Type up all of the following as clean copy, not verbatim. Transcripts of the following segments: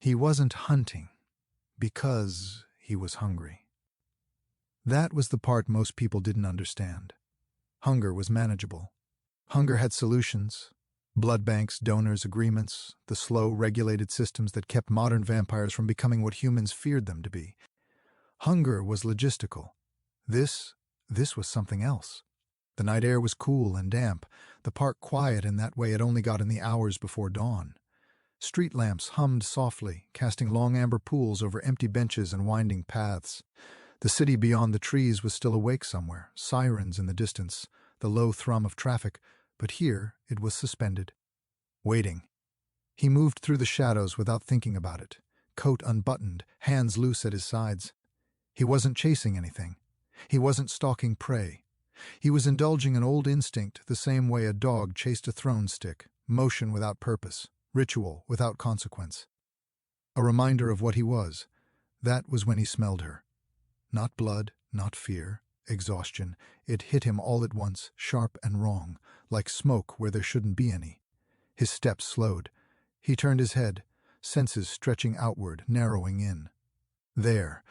He wasn't hunting because he was hungry. That was the part most people didn't understand. Hunger was manageable. Hunger had solutions. Blood banks, donors, agreements, the slow, regulated systems that kept modern vampires from becoming what humans feared them to be. Hunger was logistical. This was something else. The night air was cool and damp, the park quiet in that way it only got in the hours before dawn. Street lamps hummed softly, casting long amber pools over empty benches and winding paths. The city beyond the trees was still awake somewhere, sirens in the distance, the low thrum of traffic, but here it was suspended. Waiting. He moved through the shadows without thinking about it, coat unbuttoned, hands loose at his sides. He wasn't chasing anything. He wasn't stalking prey. He was indulging an old instinct the same way a dog chased a thrown stick, motion without purpose, ritual without consequence. A reminder of what he was. That was when he smelled her. Not blood, not fear, exhaustion. It hit him all at once, sharp and wrong, like smoke where there shouldn't be any. His steps slowed. He turned his head, senses stretching outward, narrowing in. There,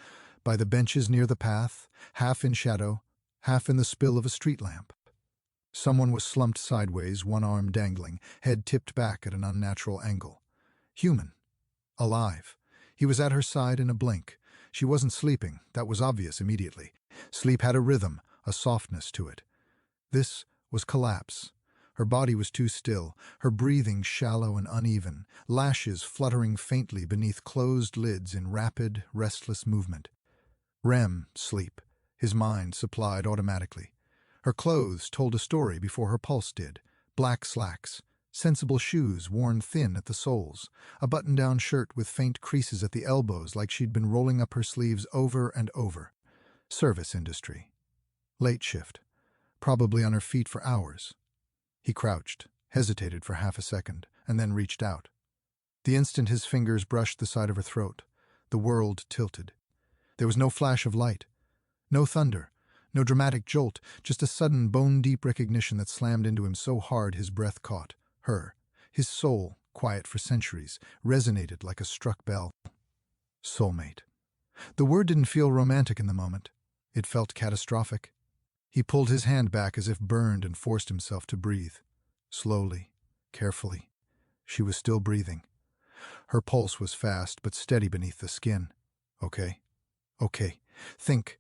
by the benches near the path, half in shadow, half in the spill of a street lamp. Someone was slumped sideways, one arm dangling, head tipped back at an unnatural angle. Human. Alive. He was at her side in a blink. She wasn't sleeping, that was obvious immediately. Sleep had a rhythm, a softness to it. This was collapse. Her body was too still, her breathing shallow and uneven, lashes fluttering faintly beneath closed lids in rapid, restless movement. REM sleep, his mind supplied automatically. Her clothes told a story before her pulse did. Black slacks, sensible shoes worn thin at the soles, a button-down shirt with faint creases at the elbows like she'd been rolling up her sleeves over and over. Service industry. Late shift. Probably on her feet for hours. He crouched, hesitated for half a second, and then reached out. The instant his fingers brushed the side of her throat, the world tilted. There was no flash of light. No thunder. No dramatic jolt, just a sudden bone-deep recognition that slammed into him so hard his breath caught. Her. His soul, quiet for centuries, resonated like a struck bell. Soulmate. The word didn't feel romantic in the moment. It felt catastrophic. He pulled his hand back as if burned and forced himself to breathe. Slowly, carefully. She was still breathing. Her pulse was fast but steady beneath the skin. Okay. Think.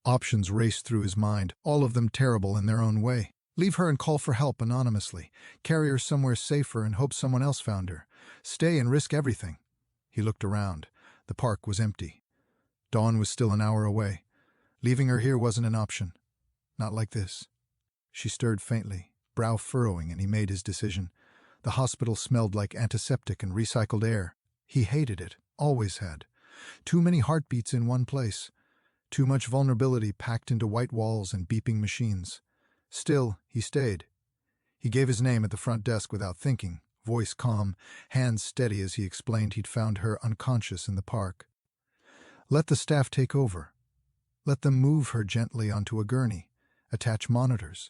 Options raced through his mind, all of them terrible in their own way. Leave her and call for help anonymously. Carry her somewhere safer and hope someone else found her. Stay and risk everything. He looked around. The park was empty. Dawn was still an hour away. Leaving her here wasn't an option. Not like this. She stirred faintly, brow furrowing, and he made his decision. The hospital smelled like antiseptic and recycled air. He hated it, always had. Too many heartbeats in one place. Too much vulnerability packed into white walls and beeping machines. Still, he stayed. He gave his name at the front desk without thinking, voice calm, hands steady as he explained he'd found her unconscious in the park. Let the staff take over. Let them move her gently onto a gurney, attach monitors,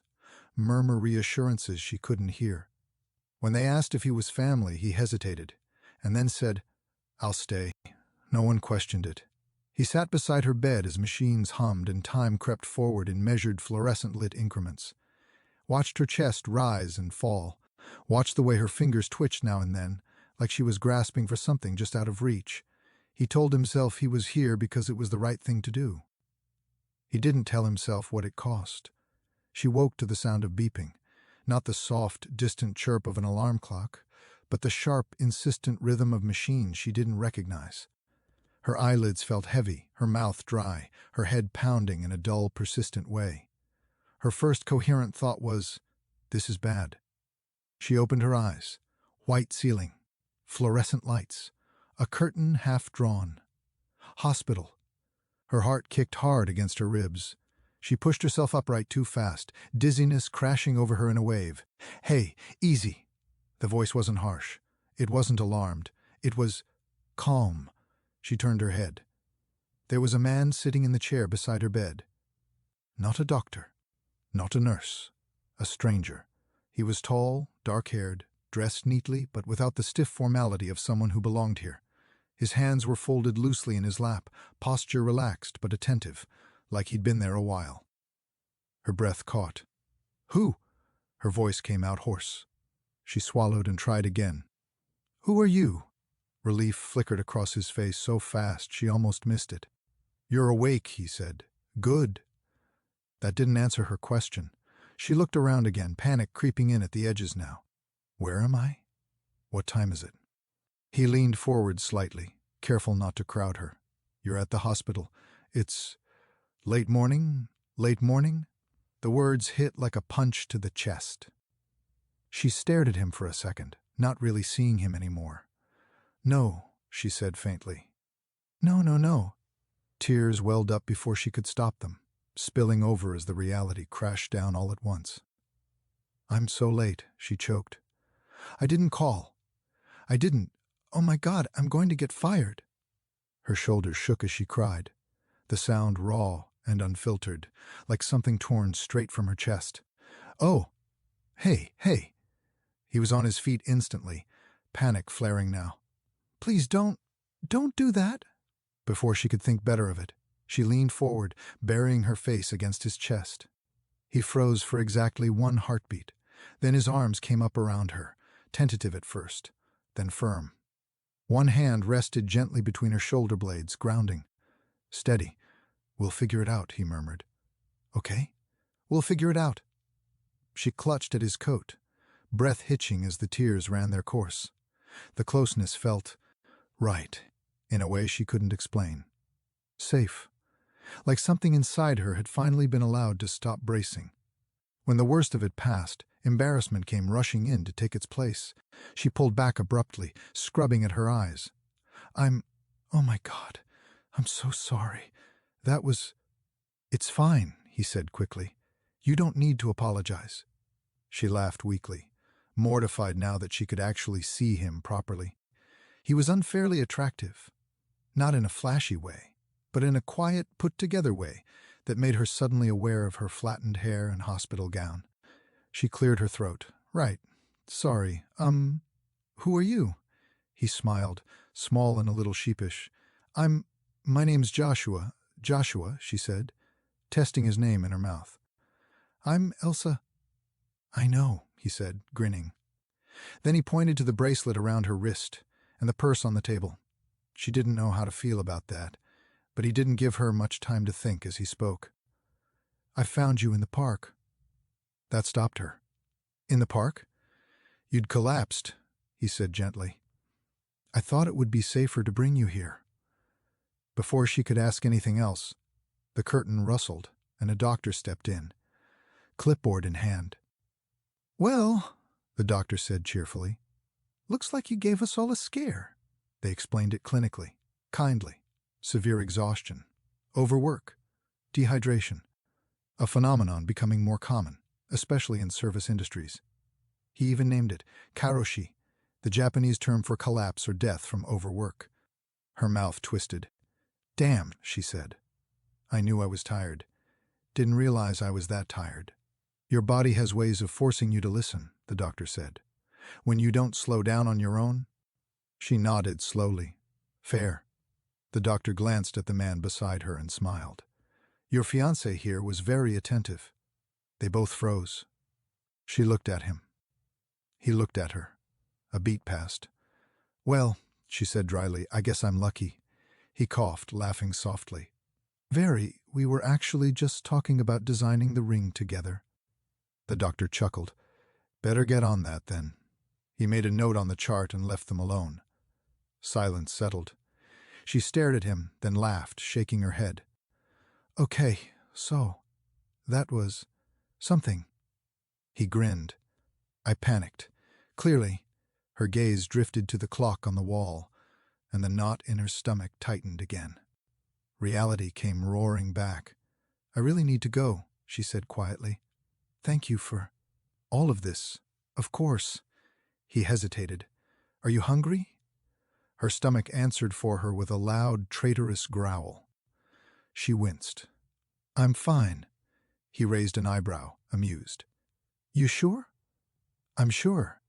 murmur reassurances she couldn't hear. When they asked if he was family, he hesitated, and then said, "I'll stay." No one questioned it. He sat beside her bed as machines hummed and time crept forward in measured fluorescent-lit increments. Watched her chest rise and fall. Watched the way her fingers twitched now and then, like she was grasping for something just out of reach. He told himself he was here because it was the right thing to do. He didn't tell himself what it cost. She woke to the sound of beeping, not the soft, distant chirp of an alarm clock, but the sharp, insistent rhythm of machines she didn't recognize. Her eyelids felt heavy, her mouth dry, her head pounding in a dull, persistent way. Her first coherent thought was, "This is bad." She opened her eyes. White ceiling. Fluorescent lights. A curtain half drawn. Hospital. Her heart kicked hard against her ribs. She pushed herself upright too fast, dizziness crashing over her in a wave. "Hey, easy." The voice wasn't harsh. It wasn't alarmed. It was calm. She turned her head. There was a man sitting in the chair beside her bed. Not a doctor. Not a nurse. A stranger. He was tall, dark-haired, dressed neatly but without the stiff formality of someone who belonged here. His hands were folded loosely in his lap, posture relaxed but attentive, like he'd been there a while. Her breath caught. "Who?" Her voice came out hoarse. She swallowed and tried again. "Who are you?" Relief flickered across his face so fast she almost missed it. "You're awake," he said. "Good." That didn't answer her question. She looked around again, panic creeping in at the edges now. "Where am I? What time is it?" He leaned forward slightly, careful not to crowd her. "You're at the hospital. It's late morning? Late morning?" The words hit like a punch to the chest. She stared at him for a second, not really seeing him anymore. "No," she said faintly. "No, no, no." Tears welled up before she could stop them, spilling over as the reality crashed down all at once. "I'm so late," she choked. "I didn't call. I didn't. Oh my God, I'm going to get fired." Her shoulders shook as she cried, the sound raw and unfiltered, like something torn straight from her chest. "Oh, hey, hey." He was on his feet instantly, panic flaring now. "Please don't do that." Before she could think better of it, she leaned forward, burying her face against his chest. He froze for exactly one heartbeat. Then his arms came up around her, tentative at first, then firm. One hand rested gently between her shoulder blades, grounding. "Steady. We'll figure it out," he murmured. "Okay? We'll figure it out." She clutched at his coat, breath hitching as the tears ran their course. The closeness felt right, in a way she couldn't explain. Safe. Like something inside her had finally been allowed to stop bracing. When the worst of it passed, embarrassment came rushing in to take its place. She pulled back abruptly, scrubbing at her eyes. Oh my God, I'm so sorry. That was... It's fine," he said quickly. "You don't need to apologize." She laughed weakly, mortified now that she could actually see him properly. He was unfairly attractive, not in a flashy way, but in a quiet, put-together way that made her suddenly aware of her flattened hair and hospital gown. She cleared her throat. "Right. Sorry. Who are you?" He smiled, small and a little sheepish. My name's Joshua." "Joshua," she said, testing his name in her mouth. "I'm Elsa." "I know," he said, grinning. Then he pointed to the bracelet around her wrist and the purse on the table. She didn't know how to feel about that, but he didn't give her much time to think as he spoke. "I found you in the park." That stopped her. "In the park?" "You'd collapsed," he said gently. "I thought it would be safer to bring you here." Before she could ask anything else, the curtain rustled and a doctor stepped in, clipboard in hand. "Well," the doctor said cheerfully, "looks like you gave us all a scare." They explained it clinically, kindly. Severe exhaustion, overwork, dehydration, a phenomenon becoming more common, especially in service industries. He even named it karoshi, the Japanese term for collapse or death from overwork. Her mouth twisted. "Damn," she said. "I knew I was tired. Didn't realize I was that tired." "Your body has ways of forcing you to listen," the doctor said. "When you don't slow down on your own." She nodded slowly. "Fair." The doctor glanced at the man beside her and smiled. "Your fiancé here was very attentive." They both froze. She looked at him. He looked at her. A beat passed. "Well," she said dryly, "I guess I'm lucky." He coughed, laughing softly. "Very. We were actually just talking about designing the ring together." The doctor chuckled. "Better get on that, then." He made a note on the chart and left them alone. Silence settled. She stared at him, then laughed, shaking her head. "Okay, so that was something." He grinned. I panicked. Clearly, her gaze drifted to the clock on the wall, and the knot in her stomach tightened again. Reality came roaring back. "I really need to go," she said quietly. "Thank you for all of this. Of course." He hesitated. "Are you hungry?" Her stomach answered for her with a loud, traitorous growl. She winced. "I'm fine." He raised an eyebrow, amused. "You sure?" "I'm sure."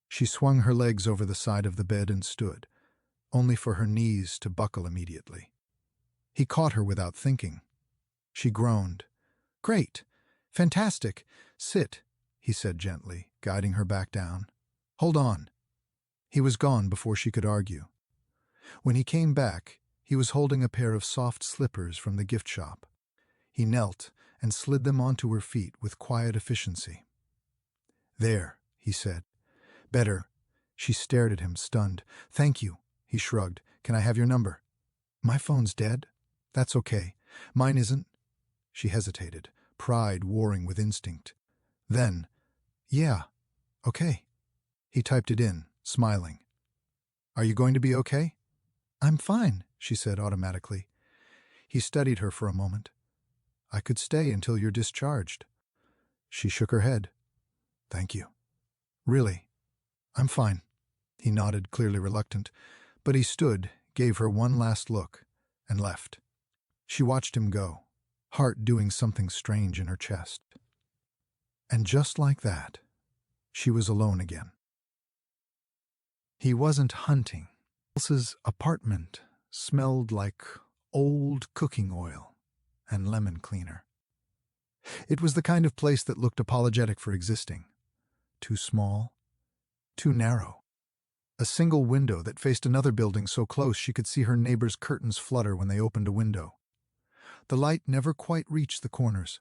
She swung her legs over the side of the bed and stood. only for her knees to buckle immediately. He caught her without thinking. She groaned. "Great! Fantastic! Sit," he said gently, guiding her back down. "Hold on." He was gone before she could argue. When he came back, he was holding a pair of soft slippers from the gift shop. He knelt and slid them onto her feet with quiet efficiency. "There," he said. "Better." She stared at him, stunned. "Thank you," he shrugged. "Can I have your number?" "My phone's dead." "That's okay. Mine isn't." She hesitated, pride warring with instinct. Then, "Yeah, okay." He typed it in, smiling. "Are you going to be okay?" "I'm fine," she said automatically. He studied her for a moment. "I could stay until you're discharged." She shook her head. "Thank you." "Really? I'm fine." He nodded, clearly reluctant, but he stood, gave her one last look, and left. She watched him go, heart doing something strange in her chest. And just like that, she was alone again. He wasn't hunting. Elsa's apartment smelled like old cooking oil and lemon cleaner. It was the kind of place that looked apologetic for existing. Too small, too narrow. A single window that faced another building so close she could see her neighbor's curtains flutter when they opened a window. The light never quite reached the corners.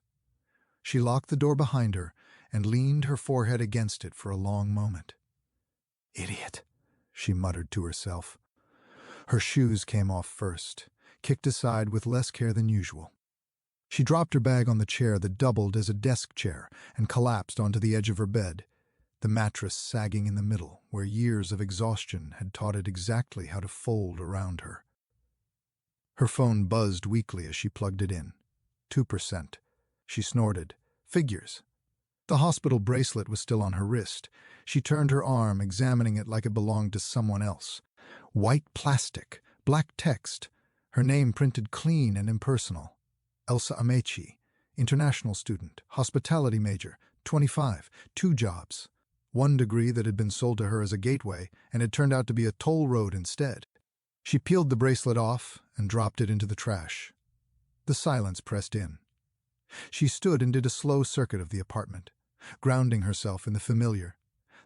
She locked the door behind her and leaned her forehead against it for a long moment. "Idiot," she muttered to herself. Her shoes came off first, kicked aside with less care than usual. She dropped her bag on the chair that doubled as a desk chair and collapsed onto the edge of her bed, the mattress sagging in the middle, where years of exhaustion had taught it exactly how to fold around her. Her phone buzzed weakly as she plugged it in. 2%. She snorted. Figures. The hospital bracelet was still on her wrist. She turned her arm, examining it like it belonged to someone else. White plastic, black text, her name printed clean and impersonal. Elsa Amechi, international student, hospitality major, 25, 2 jobs. One degree that had been sold to her as a gateway and had turned out to be a toll road instead. She peeled the bracelet off and dropped it into the trash. The silence pressed in. She stood and did a slow circuit of the apartment, grounding herself in the familiar.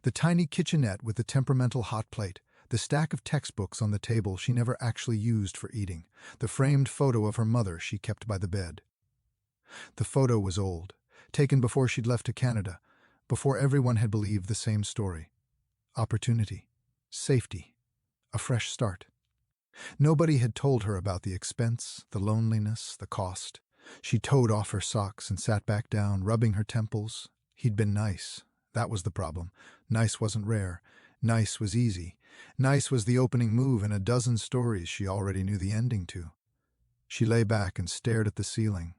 The tiny kitchenette with the temperamental hot plate, the stack of textbooks on the table she never actually used for eating, the framed photo of her mother she kept by the bed. The photo was old, taken before she'd left to Canada, before everyone had believed the same story. Opportunity, safety, a fresh start. Nobody had told her about the expense, the loneliness, the cost. She towed off her socks and sat back down, rubbing her temples. He'd been nice. That was the problem. Nice wasn't rare. Nice was easy. Nice was the opening move in a dozen stories she already knew the ending to. She lay back and stared at the ceiling,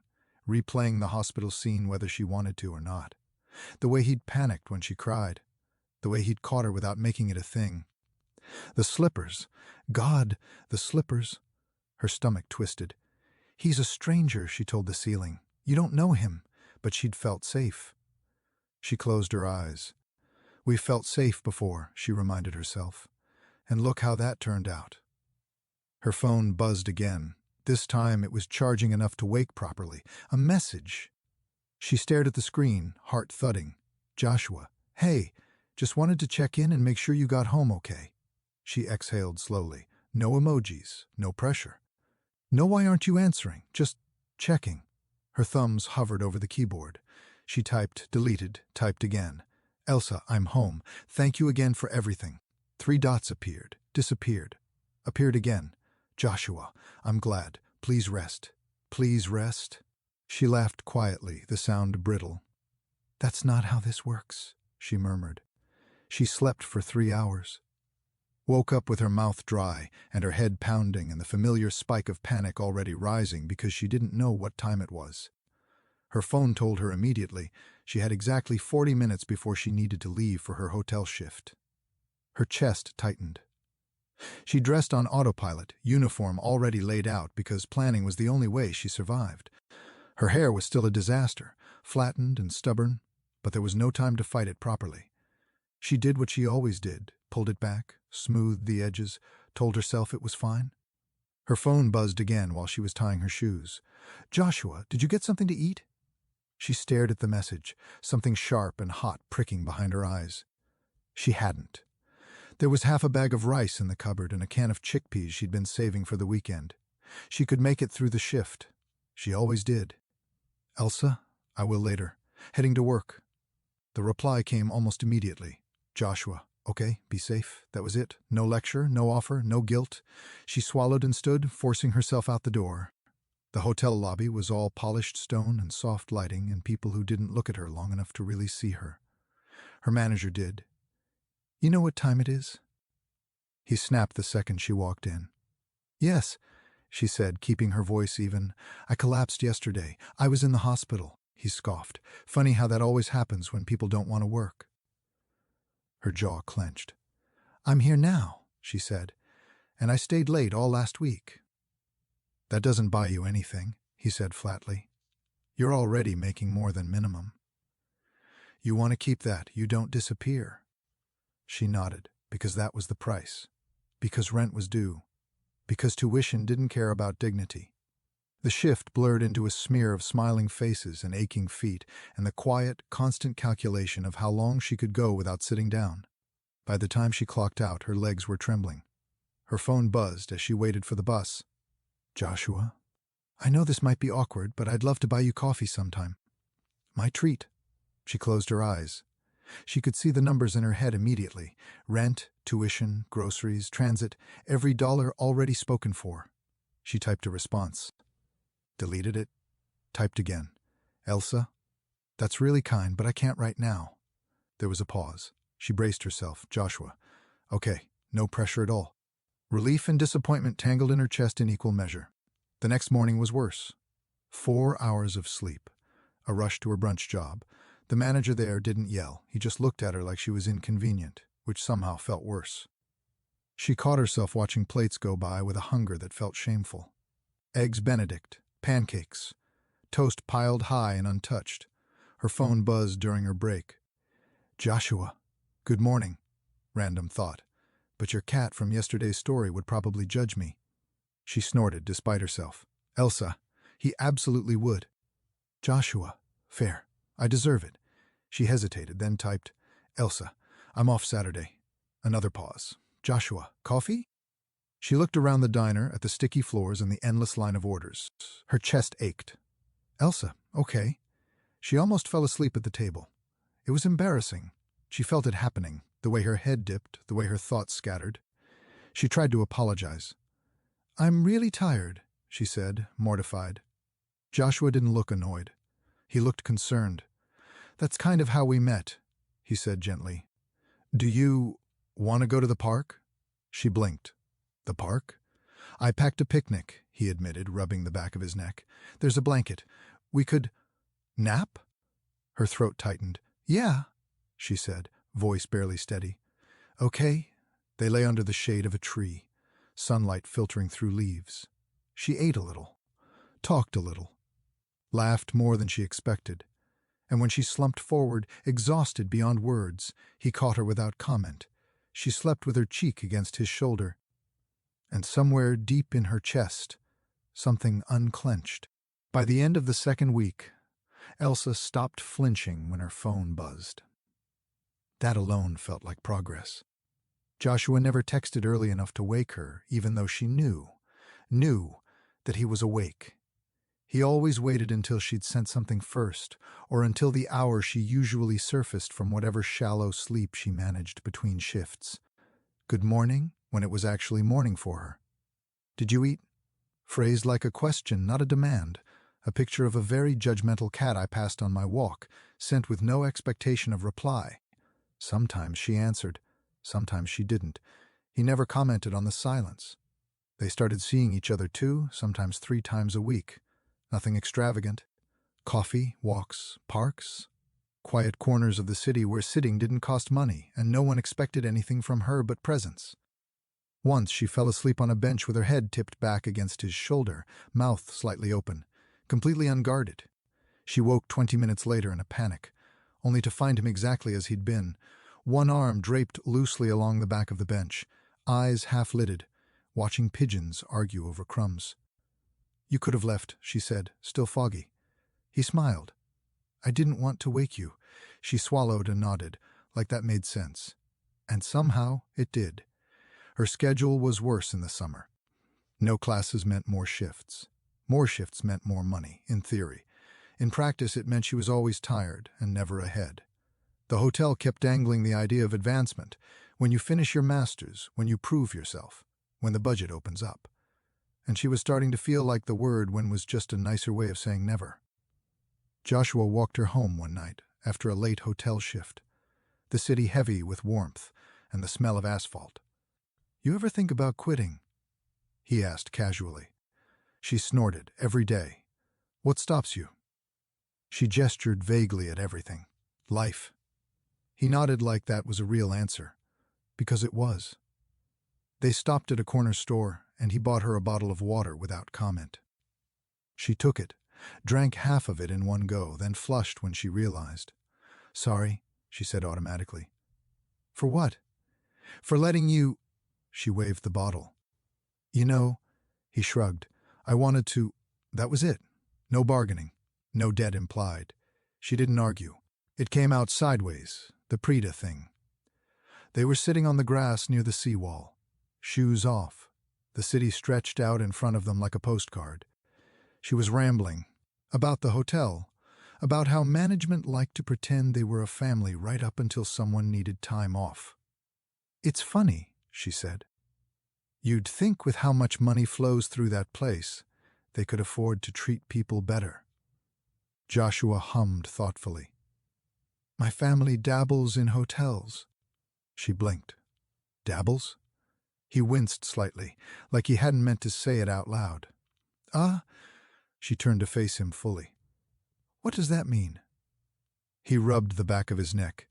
replaying the hospital scene whether she wanted to or not. The way he'd panicked when she cried. The way he'd caught her without making it a thing. The slippers. God, the slippers. Her stomach twisted. "He's a stranger," she told the ceiling. "You don't know him." But she'd felt safe. She closed her eyes. "We've felt safe before," she reminded herself. "And look how that turned out." Her phone buzzed again. This time it was charging enough to wake properly. A message. She stared at the screen, heart thudding. "Joshua. Hey, just wanted to check in and make sure you got home okay." She exhaled slowly. No emojis, no pressure. "No, why aren't you answering? Just checking." Her thumbs hovered over the keyboard. She typed, deleted, typed again. "Elsa, I'm home. Thank you again for everything." 3 dots appeared, disappeared. Appeared again. "Joshua, I'm glad. Please rest." "Please rest?" She laughed quietly, the sound brittle. "That's not how this works," she murmured. She slept for 3 hours. Woke up with her mouth dry and her head pounding and the familiar spike of panic already rising because she didn't know what time it was. Her phone told her immediately she had exactly 40 minutes before she needed to leave for her hotel shift. Her chest tightened. She dressed on autopilot, uniform already laid out because planning was the only way she survived. Her hair was still a disaster, flattened and stubborn, but there was no time to fight it properly. She did what she always did, pulled it back, smoothed the edges, told herself it was fine. Her phone buzzed again while she was tying her shoes. "Joshua, did you get something to eat?" She stared at the message, something sharp and hot pricking behind her eyes. She hadn't. There was half a bag of rice in the cupboard and a can of chickpeas she'd been saving for the weekend. She could make it through the shift. She always did. "Elsa, I will later. Heading to work." The reply came almost immediately. "Joshua, okay, be safe." That was it. No lecture, no offer, no guilt. She swallowed and stood, forcing herself out the door. The hotel lobby was all polished stone and soft lighting and people who didn't look at her long enough to really see her. Her manager did. "You know what time it is?" He snapped the second she walked in. "Yes," she said, keeping her voice even. "I collapsed yesterday. I was in the hospital." He scoffed. "Funny how that always happens when people don't want to work." Her jaw clenched. "I'm here now," she said, "and I stayed late all last week." "That doesn't buy you anything," he said flatly. "You're already making more than minimum." "You want to keep that. You don't disappear." She nodded, because that was the price. Because rent was due. Because tuition didn't care about dignity. The shift blurred into a smear of smiling faces and aching feet and the quiet, constant calculation of how long she could go without sitting down. By the time she clocked out, her legs were trembling. Her phone buzzed as she waited for the bus. "Joshua, I know this might be awkward, but I'd love to buy you coffee sometime." "My treat." She closed her eyes. She could see the numbers in her head immediately. Rent, tuition, groceries, transit, every dollar already spoken for. She typed a response. Deleted it. Typed again. "Elsa, that's really kind, but I can't right now." There was a pause. She braced herself. "Joshua, okay, no pressure at all." Relief and disappointment tangled in her chest in equal measure. The next morning was worse. 4 hours of sleep. A rush to her brunch job. The manager there didn't yell. He just looked at her like she was inconvenient, which somehow felt worse. She caught herself watching plates go by with a hunger that felt shameful. Eggs Benedict, pancakes, toast piled high and untouched. Her phone buzzed during her break. "Joshua, good morning." Random thought. "But your cat from yesterday's story would probably judge me." She snorted despite herself. "Elsa, he absolutely would." "Joshua, fair. I deserve it." She hesitated, then typed, "Elsa, I'm off Saturday." Another pause. "Joshua, coffee?" She looked around the diner at the sticky floors and the endless line of orders. Her chest ached. "Elsa, okay." She almost fell asleep at the table. It was embarrassing. She felt it happening, the way her head dipped, the way her thoughts scattered. She tried to apologize. "I'm really tired," she said, mortified. Joshua didn't look annoyed. He looked concerned. "That's kind of how we met," he said gently. "Do you want to go to the park?" She blinked. "The park?" "I packed a picnic," he admitted, rubbing the back of his neck. "There's a blanket. We could nap?" Her throat tightened. "Yeah," she said, voice barely steady. "Okay." They lay under the shade of a tree, sunlight filtering through leaves. She ate a little, talked a little, laughed more than she expected. And when she slumped forward, exhausted beyond words, he caught her without comment. She slept with her cheek against his shoulder. And somewhere deep in her chest, something unclenched. By the end of the second week, Elsa stopped flinching when her phone buzzed. That alone felt like progress. Joshua never texted early enough to wake her, even though she knew that he was awake. He always waited until she'd sent something first, or until the hour she usually surfaced from whatever shallow sleep she managed between shifts. "Good morning," when it was actually morning for her. "Did you eat?" Phrased like a question, not a demand. A picture of a very judgmental cat I passed on my walk, sent with no expectation of reply. Sometimes she answered. Sometimes she didn't. He never commented on the silence. They started seeing each other 2, sometimes 3 times a week. Nothing extravagant. Coffee, walks, parks. Quiet corners of the city where sitting didn't cost money, and no one expected anything from her but presence. Once she fell asleep on a bench with her head tipped back against his shoulder, mouth slightly open, completely unguarded. She woke 20 minutes later in a panic, only to find him exactly as he'd been, one arm draped loosely along the back of the bench, eyes half-lidded, watching pigeons argue over crumbs. "You could have left," she said, still foggy. He smiled. "I didn't want to wake you." She swallowed and nodded, like that made sense. And somehow it did. Her schedule was worse in the summer. No classes meant more shifts. More shifts meant more money, in theory. In practice, it meant she was always tired and never ahead. The hotel kept dangling the idea of advancement. When you finish your master's, when you prove yourself, when the budget opens up. And she was starting to feel like the word "when" was just a nicer way of saying never. Joshua walked her home one night after a late hotel shift, the city heavy with warmth and the smell of asphalt. "You ever think about quitting?" he asked casually. She snorted. "Every day." "What stops you?" She gestured vaguely at everything. "Life." He nodded like that was a real answer. Because it was. They stopped at a corner store, and he bought her a bottle of water without comment. She took it, drank half of it in one go, then flushed when she realized. "Sorry," she said automatically. "For what?" "For letting you—" She waved the bottle. "You know," he shrugged, "I wanted to—" That was it. No bargaining. No debt implied. She didn't argue. It came out sideways, the Prida thing. They were sitting on the grass near the seawall, shoes off. The city stretched out in front of them like a postcard. She was rambling. About the hotel. About how management liked to pretend they were a family right up until someone needed time off. "It's funny," she said. "You'd think with how much money flows through that place, they could afford to treat people better." Joshua hummed thoughtfully. "My family dabbles in hotels." She blinked. "Dabbles?" He winced slightly, like he hadn't meant to say it out loud. She turned to face him fully. "What does that mean?" He rubbed the back of his neck.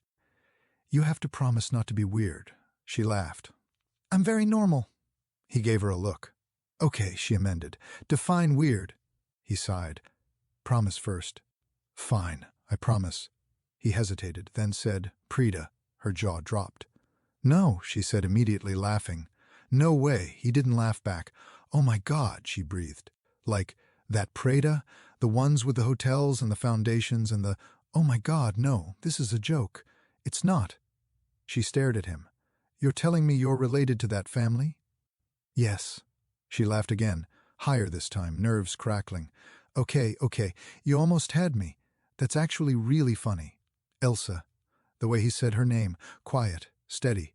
"You have to promise not to be weird." She laughed. "I'm very normal." He gave her a look. "Okay," she amended. "Define weird." He sighed. "Promise first." "Fine, I promise." He hesitated, then said, "Prida." Her jaw dropped. "No," she said immediately, laughing. "No way." He didn't laugh back. "Oh my God," she breathed. Like, "That Prada? The ones with the hotels and the foundations and the— Oh my God, no, this is a joke." "It's not." She stared at him. "You're telling me you're related to that family?" "Yes." She laughed again, higher this time, nerves crackling. Okay, you almost had me. That's actually really funny." Elsa. The way he said her name, quiet, steady,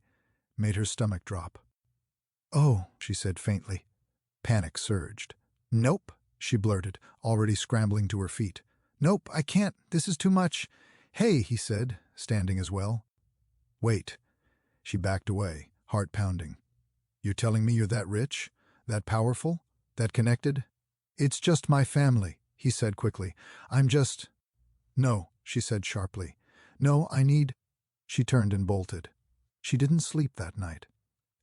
made her stomach drop. "Oh," she said faintly. Panic surged. "Nope," she blurted, already scrambling to her feet. "Nope, I can't. This is too much." "Hey," he said, standing as well. "Wait." She backed away, heart pounding. "You're telling me you're that rich? That powerful? That connected?" "It's just my family," he said quickly. "I'm just—" "No," she said sharply. "No, I need—" She turned and bolted. She didn't sleep that night.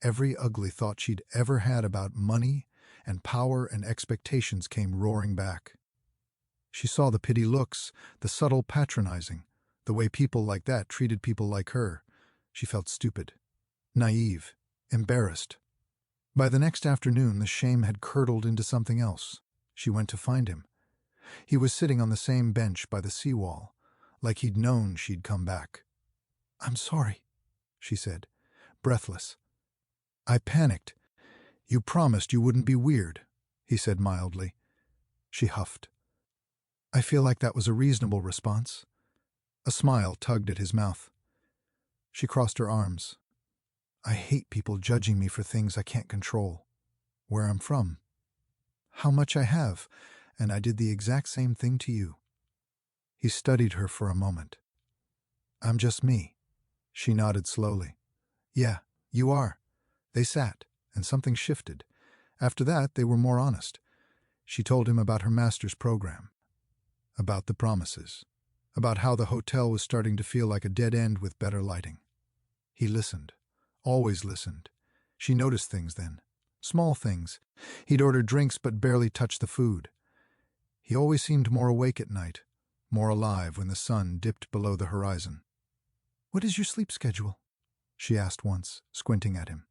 Every ugly thought she'd ever had about money and power and expectations came roaring back. She saw the pity looks, the subtle patronizing, the way people like that treated people like her. She felt stupid, naive, embarrassed. By the next afternoon, the shame had curdled into something else. She went to find him. He was sitting on the same bench by the seawall, like he'd known she'd come back. "I'm sorry," she said, breathless. "I panicked. You promised you wouldn't be weird," he said mildly. She huffed. "I feel like that was a reasonable response." A smile tugged at his mouth. She crossed her arms. "I hate people judging me for things I can't control. Where I'm from. How much I have, and I did the exact same thing to you." He studied her for a moment. "I'm just me." She nodded slowly. "Yeah, you are." They sat, and something shifted. After that, they were more honest. She told him about her master's program, about the promises, about how the hotel was starting to feel like a dead end with better lighting. He listened, always listened. She noticed things then, small things. He'd order drinks but barely touch the food. He always seemed more awake at night, more alive when the sun dipped below the horizon. "What is your sleep schedule?" she asked once, squinting at him.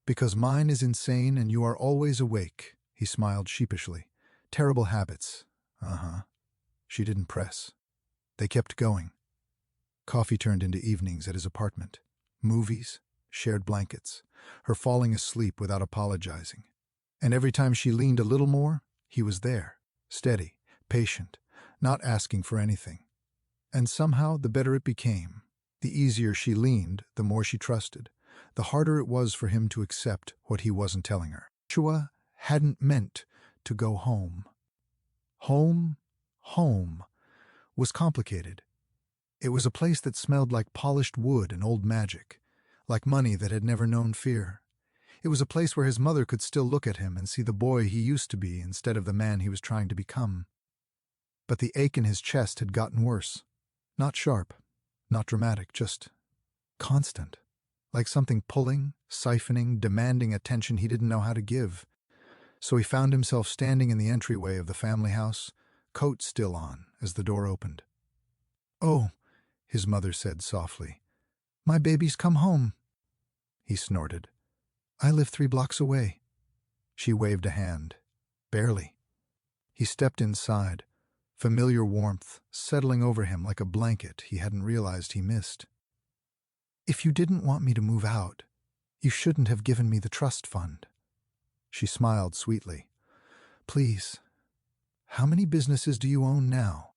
Because mine is insane and you are always awake, he smiled sheepishly. Terrible habits. Uh-huh. She didn't press. They kept going. Coffee turned into evenings at his apartment. Movies, shared blankets, her falling asleep without apologizing. And every time she leaned a little more, he was there, steady, patient, not asking for anything. And somehow, the better it became. The easier she leaned, the more she trusted. The harder it was for him to accept what he wasn't telling her. Joshua hadn't meant to go home. Home was complicated. It was a place that smelled like polished wood and old magic, like money that had never known fear. It was a place where his mother could still look at him and see the boy he used to be instead of the man he was trying to become. But the ache in his chest had gotten worse. Not sharp, not dramatic, just constant. Like something pulling, siphoning, demanding attention he didn't know how to give. So he found himself standing in the entryway of the family house, coat still on, as the door opened. "Oh," his mother said softly. "My baby's come home." He snorted. "I live 3 blocks away." She waved a hand. Barely. He stepped inside, familiar warmth settling over him like a blanket he hadn't realized he missed. "If you didn't want me to move out, you shouldn't have given me the trust fund." She smiled sweetly. "Please, how many businesses do you own now?"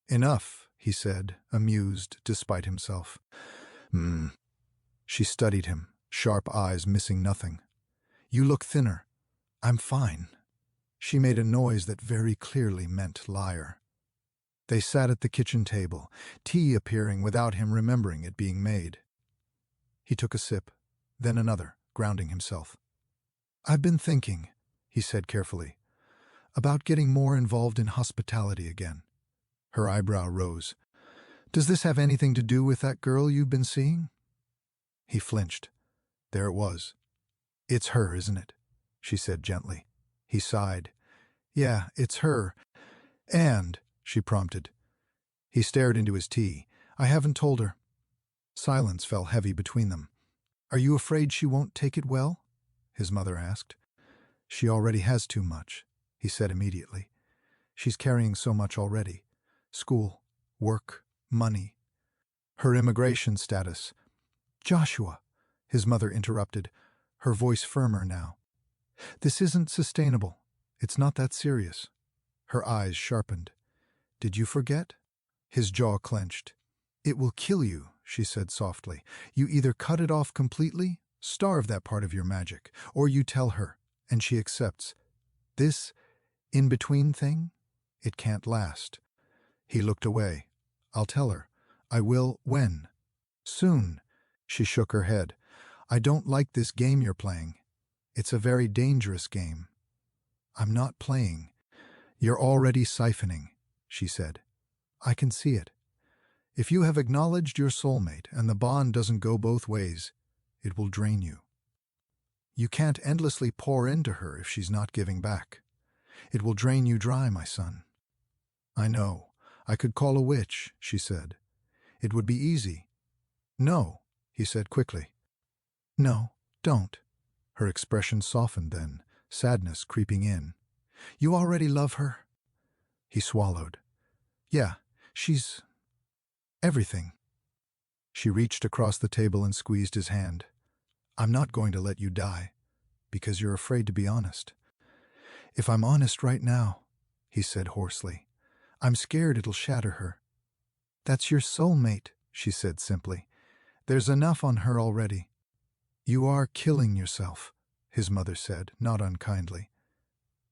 "Enough," he said, amused despite himself. She studied him, sharp eyes missing nothing. "You look thinner." "I'm fine." She made a noise that very clearly meant liar. They sat at the kitchen table, tea appearing without him remembering it being made. He took a sip, then another, grounding himself. "I've been thinking," he said carefully, "about getting more involved in hospitality again." Her eyebrow rose. "Does this have anything to do with that girl you've been seeing?" He flinched. There it was. "It's her, isn't it?" she said gently. He sighed. "Yeah, it's her. And," she prompted. He stared into his tea. "I haven't told her." Silence fell heavy between them. "Are you afraid she won't take it well?" his mother asked. "She already has too much," he said immediately. "She's carrying so much already. School, work, money. Her immigration status." "Joshua," his mother interrupted, her voice firmer now. "This isn't sustainable. It's not that serious." Her eyes sharpened. "Did you forget?" His jaw clenched. "It will kill you," she said softly. "You either cut it off completely, starve that part of your magic, or you tell her, and she accepts. This in-between thing, it can't last." He looked away. "I'll tell her. I will when?" "Soon." She shook her head. "I don't like this game you're playing. It's a very dangerous game." "I'm not playing." "You're already siphoning," she said. "I can see it. If you have acknowledged your soulmate and the bond doesn't go both ways, it will drain you. You can't endlessly pour into her if she's not giving back. It will drain you dry, my son." "I know. I could call a witch," she said. "It would be easy." "No," he said quickly. "No, don't." Her expression softened then, sadness creeping in. "You already love her?" He swallowed. "Yeah, she's everything." She reached across the table and squeezed his hand. "I'm not going to let you die, because you're afraid to be honest." "If I'm honest right now," he said hoarsely, "I'm scared it'll shatter her." "That's your soulmate," she said simply. "There's enough on her already." "You are killing yourself," his mother said, not unkindly.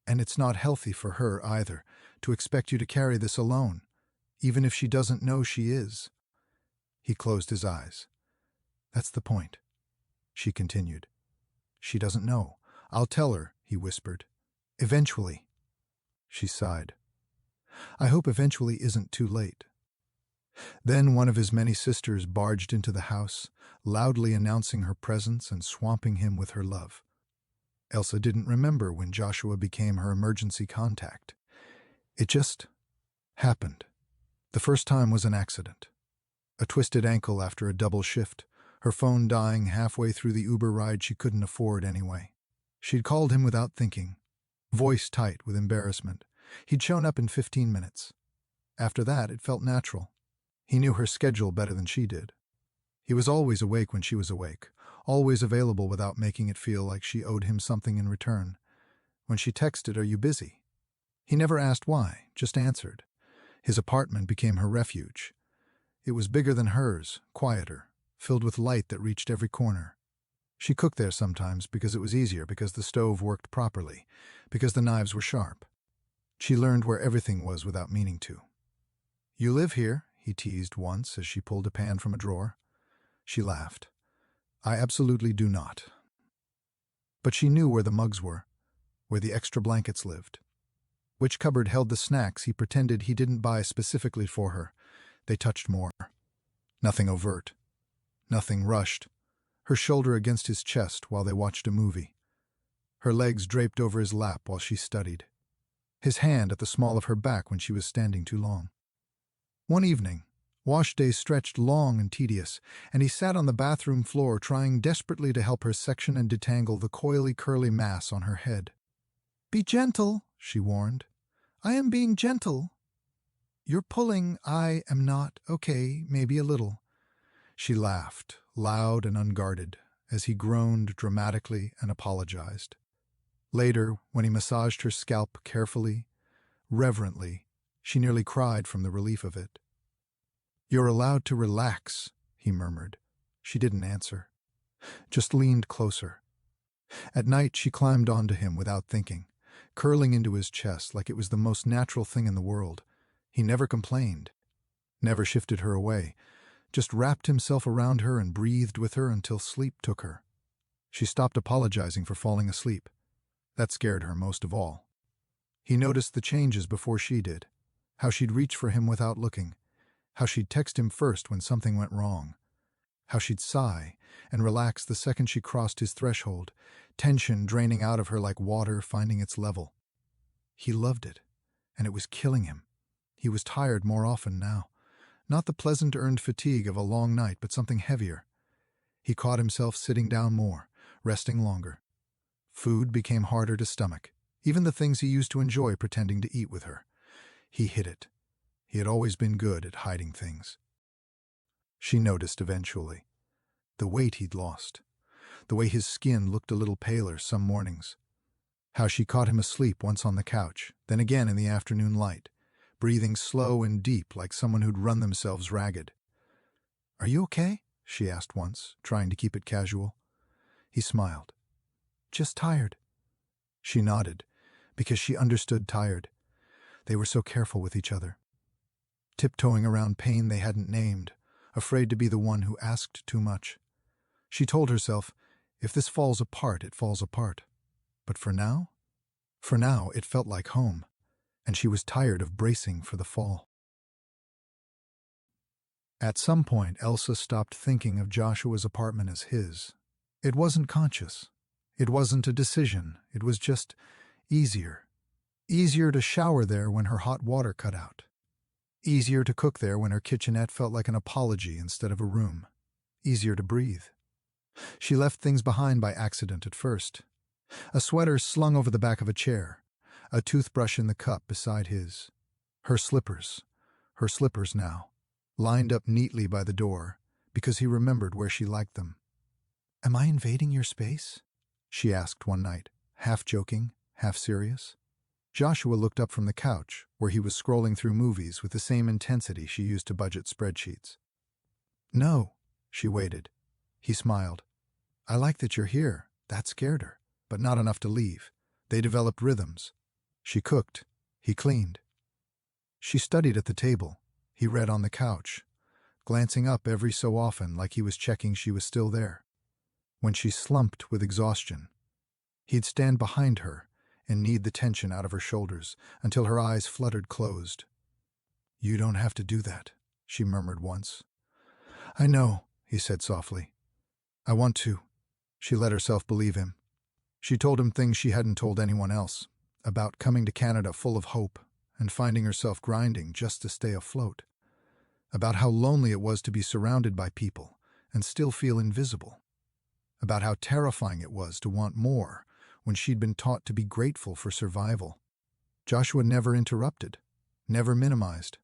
"And it's not healthy for her, either, to expect you to carry this alone, even if she doesn't know she is." He closed his eyes. "That's the point," she continued. "She doesn't know. I'll tell her," he whispered. "Eventually." She sighed. "I hope eventually isn't too late." Then one of his many sisters barged into the house, loudly announcing her presence and swamping him with her love. Elsa didn't remember when Joshua became her emergency contact. It just happened. The first time was an accident. A twisted ankle after a double shift, her phone dying halfway through the Uber ride she couldn't afford anyway. She'd called him without thinking, voice tight with embarrassment. He'd shown up in 15 minutes. After that, it felt natural. He knew her schedule better than she did. He was always awake when she was awake, always available without making it feel like she owed him something in return. When she texted, "Are you busy?" he never asked why, just answered. His apartment became her refuge. It was bigger than hers, quieter, filled with light that reached every corner. She cooked there sometimes because it was easier, because the stove worked properly, because the knives were sharp. She learned where everything was without meaning to. "You live here," he teased once as she pulled a pan from a drawer. She laughed. "I absolutely do not." But she knew where the mugs were, where the extra blankets lived. Which cupboard held the snacks he pretended he didn't buy specifically for her. They touched more. Nothing overt. Nothing rushed. Her shoulder against his chest while they watched a movie. Her legs draped over his lap while she studied. His hand at the small of her back when she was standing too long. One evening, wash days stretched long and tedious, and he sat on the bathroom floor trying desperately to help her section and detangle the coily, curly mass on her head. "Be gentle," she warned. "I am being gentle." "You're pulling." "I am not." "Okay, maybe a little." She laughed, loud and unguarded, as he groaned dramatically and apologized. Later, when he massaged her scalp carefully, reverently, she nearly cried from the relief of it. "You're allowed to relax," he murmured. She didn't answer, just leaned closer. At night, she climbed onto him without thinking, curling into his chest like it was the most natural thing in the world. He never complained, never shifted her away, just wrapped himself around her and breathed with her until sleep took her. She stopped apologizing for falling asleep. That scared her most of all. He noticed the changes before she did, how she'd reach for him without looking, how she'd text him first when something went wrong, how she'd sigh and relax the second she crossed his threshold, tension draining out of her like water finding its level. He loved it, and it was killing him. He was tired more often now. Not the pleasant earned fatigue of a long night, but something heavier. He caught himself sitting down more, resting longer. Food became harder to stomach, even the things he used to enjoy pretending to eat with her. He hid it. He had always been good at hiding things. She noticed eventually. The weight he'd lost. The way his skin looked a little paler some mornings. How she caught him asleep once on the couch, then again in the afternoon light, breathing slow and deep like someone who'd run themselves ragged. "Are you okay?" she asked once, trying to keep it casual. He smiled. "Just tired." She nodded, because she understood tired. They were so careful with each other. Tiptoeing around pain they hadn't named, afraid to be the one who asked too much. She told herself, if this falls apart, it falls apart. But for now, it felt like home, and she was tired of bracing for the fall. At some point, Elsa stopped thinking of Joshua's apartment as his. It wasn't conscious. It wasn't a decision. It was just easier. Easier to shower there when her hot water cut out. Easier to cook there when her kitchenette felt like an apology instead of a room. Easier to breathe. She left things behind by accident at first. A sweater slung over the back of a chair. A toothbrush in the cup beside his. Her slippers now, lined up neatly by the door, because he remembered where she liked them. "Am I invading your space?" she asked one night, half joking, half serious. Joshua looked up from the couch, where he was scrolling through movies with the same intensity she used to budget spreadsheets. "No," she waited. He smiled. "I like that you're here." That scared her, but not enough to leave. They developed rhythms. She cooked. He cleaned. She studied at the table. He read on the couch, glancing up every so often like he was checking she was still there. When she slumped with exhaustion, he'd stand behind her and knead the tension out of her shoulders until her eyes fluttered closed. "You don't have to do that," she murmured once. "I know," he said softly. "I want to." She let herself believe him. She told him things she hadn't told anyone else, about coming to Canada full of hope and finding herself grinding just to stay afloat, about how lonely it was to be surrounded by people and still feel invisible. About how terrifying it was to want more when she'd been taught to be grateful for survival. Joshua never interrupted, never minimized.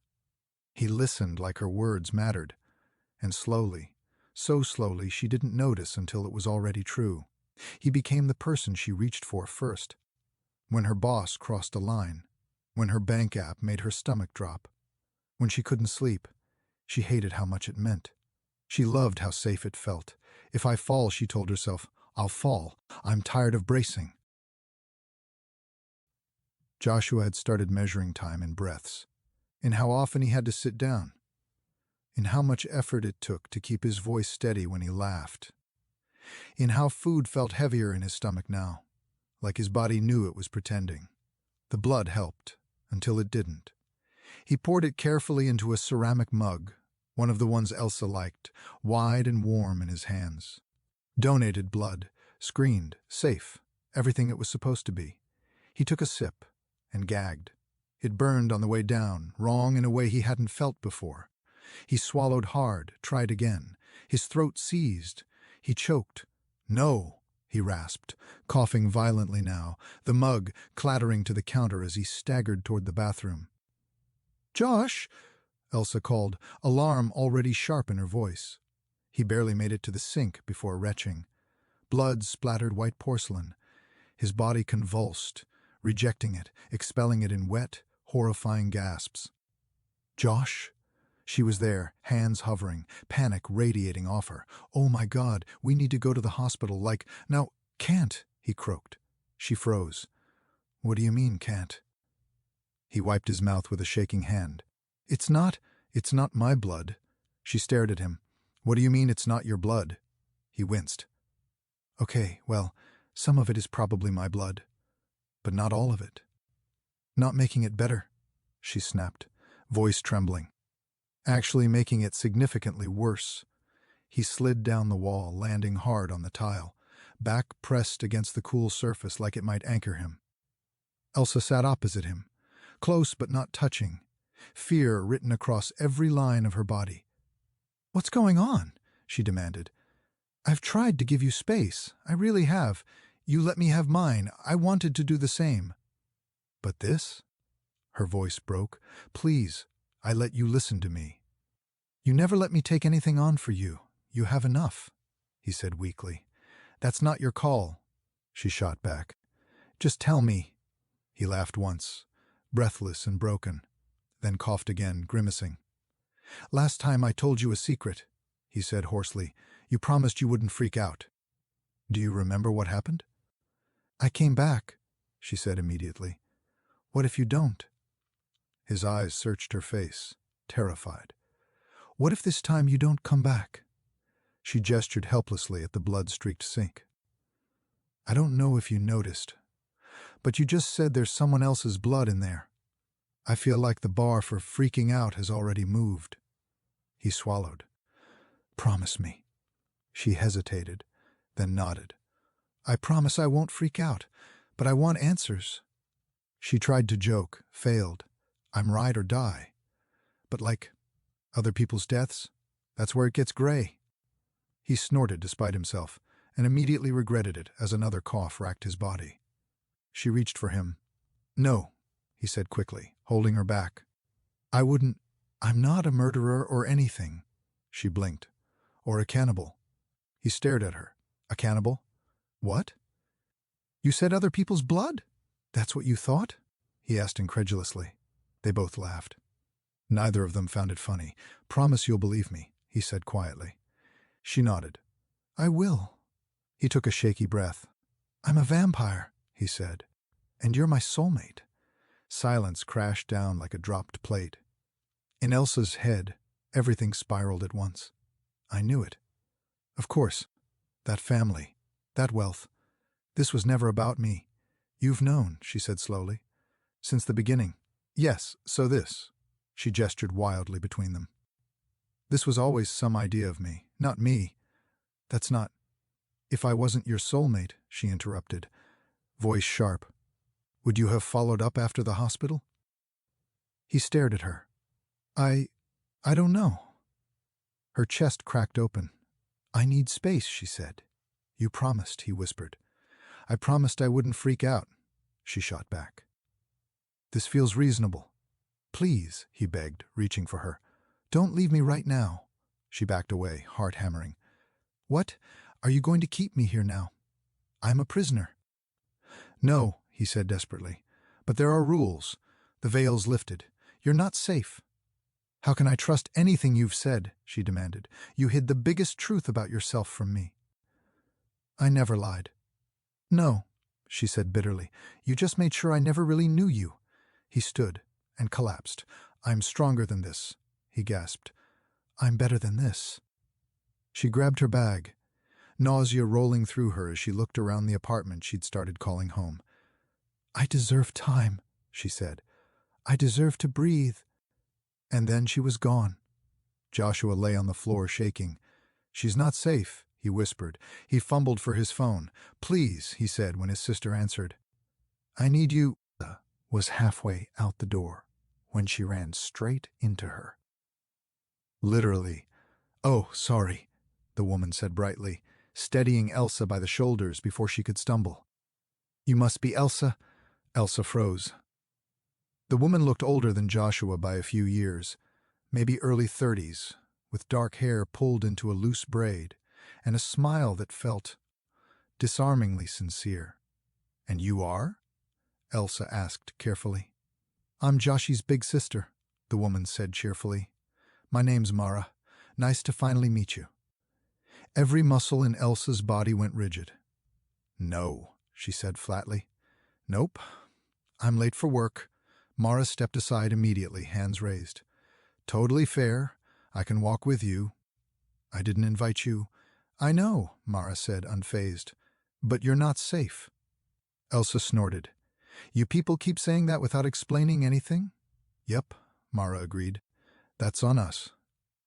He listened like her words mattered, and slowly, so slowly she didn't notice until it was already true. He became the person she reached for first. When her boss crossed a line, when her bank app made her stomach drop, when she couldn't sleep, she hated how much it meant. She loved how safe it felt. If I fall, she told herself, I'll fall. I'm tired of bracing. Joshua had started measuring time in breaths, in how often he had to sit down, in how much effort it took to keep his voice steady when he laughed, in how food felt heavier in his stomach now, like his body knew it was pretending. The blood helped, until it didn't. He poured it carefully into a ceramic mug, one of the ones Elsa liked, wide and warm in his hands. Donated blood, screened, safe, everything it was supposed to be. He took a sip and gagged. It burned on the way down, wrong in a way he hadn't felt before. He swallowed hard, tried again. His throat seized. He choked. No, he rasped, coughing violently now, the mug clattering to the counter as he staggered toward the bathroom. "Josh!" Elsa called, alarm already sharp in her voice. He barely made it to the sink before retching. Blood splattered white porcelain. His body convulsed, rejecting it, expelling it in wet, horrifying gasps. "Josh?" She was there, hands hovering, panic radiating off her. "Oh my God, we need to go to the hospital, like, now, can't," he croaked. She froze. "What do you mean, can't?" He wiped his mouth with a shaking hand. It's not my blood." She stared at him. "What do you mean it's not your blood?" He winced. "Okay, well, some of it is probably my blood, but not all of it." "Not making it better," she snapped, voice trembling. "Actually making it significantly worse." He slid down the wall, landing hard on the tile, back pressed against the cool surface like it might anchor him. Elsa sat opposite him, close but not touching, fear written across every line of her body. "What's going on?" she demanded. "I've tried to give you space. I really have. You let me have mine. I wanted to do the same." "But this?" Her voice broke. "Please, I let you listen to me." "You never let me take anything on for you. You have enough," he said weakly. "That's not your call," she shot back. "Just tell me." He laughed once, breathless and broken, then coughed again, grimacing. "Last time I told you a secret," he said hoarsely. "You promised you wouldn't freak out. Do you remember what happened?" "I came back," she said immediately. "What if you don't?" His eyes searched her face, terrified. "What if this time you don't come back?" She gestured helplessly at the blood-streaked sink. "I don't know if you noticed, but you just said there's someone else's blood in there. I feel like the bar for freaking out has already moved." He swallowed. "Promise me." She hesitated, then nodded. "I promise I won't freak out, but I want answers." She tried to joke, failed. "I'm ride or die." But like other people's deaths, that's where it gets gray. He snorted despite himself, and immediately regretted it as another cough racked his body. She reached for him. "No," he said quickly, holding her back. I'm not a murderer or anything." She blinked. "Or a cannibal." He stared at her. "A cannibal? What?" "You said other people's blood? That's what you thought?" he asked incredulously. They both laughed. Neither of them found it funny. "Promise you'll believe me," he said quietly. She nodded. "I will." He took a shaky breath. "I'm a vampire," he said, "and you're my soulmate." Silence crashed down like a dropped plate. In Elsa's head, everything spiraled at once. "I knew it. Of course. That family. That wealth. This was never about me. You've known," she said slowly. "Since the beginning." "Yes, so this." She gestured wildly between them. "This was always some idea of me, not me. That's not—" "If I wasn't your soulmate," she interrupted, voice sharp, "would you have followed up after the hospital?" He stared at her. I don't know." Her chest cracked open. I need space, she said. You promised, he whispered. I promised I wouldn't freak out, she shot back. This feels reasonable. Please, he begged, reaching for her. Don't leave me right now. She backed away, heart hammering. What? Are you going to keep me here now? I'm a prisoner. No, he said desperately. But there are rules. The veil's lifted. You're not safe. How can I trust anything you've said? She demanded. You hid the biggest truth about yourself from me. I never lied. No, she said bitterly. You just made sure I never really knew you. He stood and collapsed. I'm stronger than this, he gasped. I'm better than this. She grabbed her bag, nausea rolling through her as she looked around the apartment she'd started calling home. I deserve time, she said. I deserve to breathe. And then she was gone. Joshua lay on the floor shaking. She's not safe, he whispered. He fumbled for his phone. Please, he said when his sister answered. I need you. Was halfway out the door when she ran straight into her. Literally. Oh, sorry, the woman said brightly, steadying Elsa by the shoulders before she could stumble. You must be Elsa. Elsa froze. The woman looked older than Joshua by a few years, maybe early 30s, with dark hair pulled into a loose braid and a smile that felt disarmingly sincere. And you are? Elsa asked carefully. I'm Joshy's big sister, the woman said cheerfully. My name's Mara. Nice to finally meet you. Every muscle in Elsa's body went rigid. No, she said flatly. Nope. I'm late for work. Mara stepped aside immediately, hands raised. Totally fair. I can walk with you. I didn't invite you. I know, Mara said, unfazed. But you're not safe. Elsa snorted. You people keep saying that without explaining anything? Yep, Mara agreed. That's on us.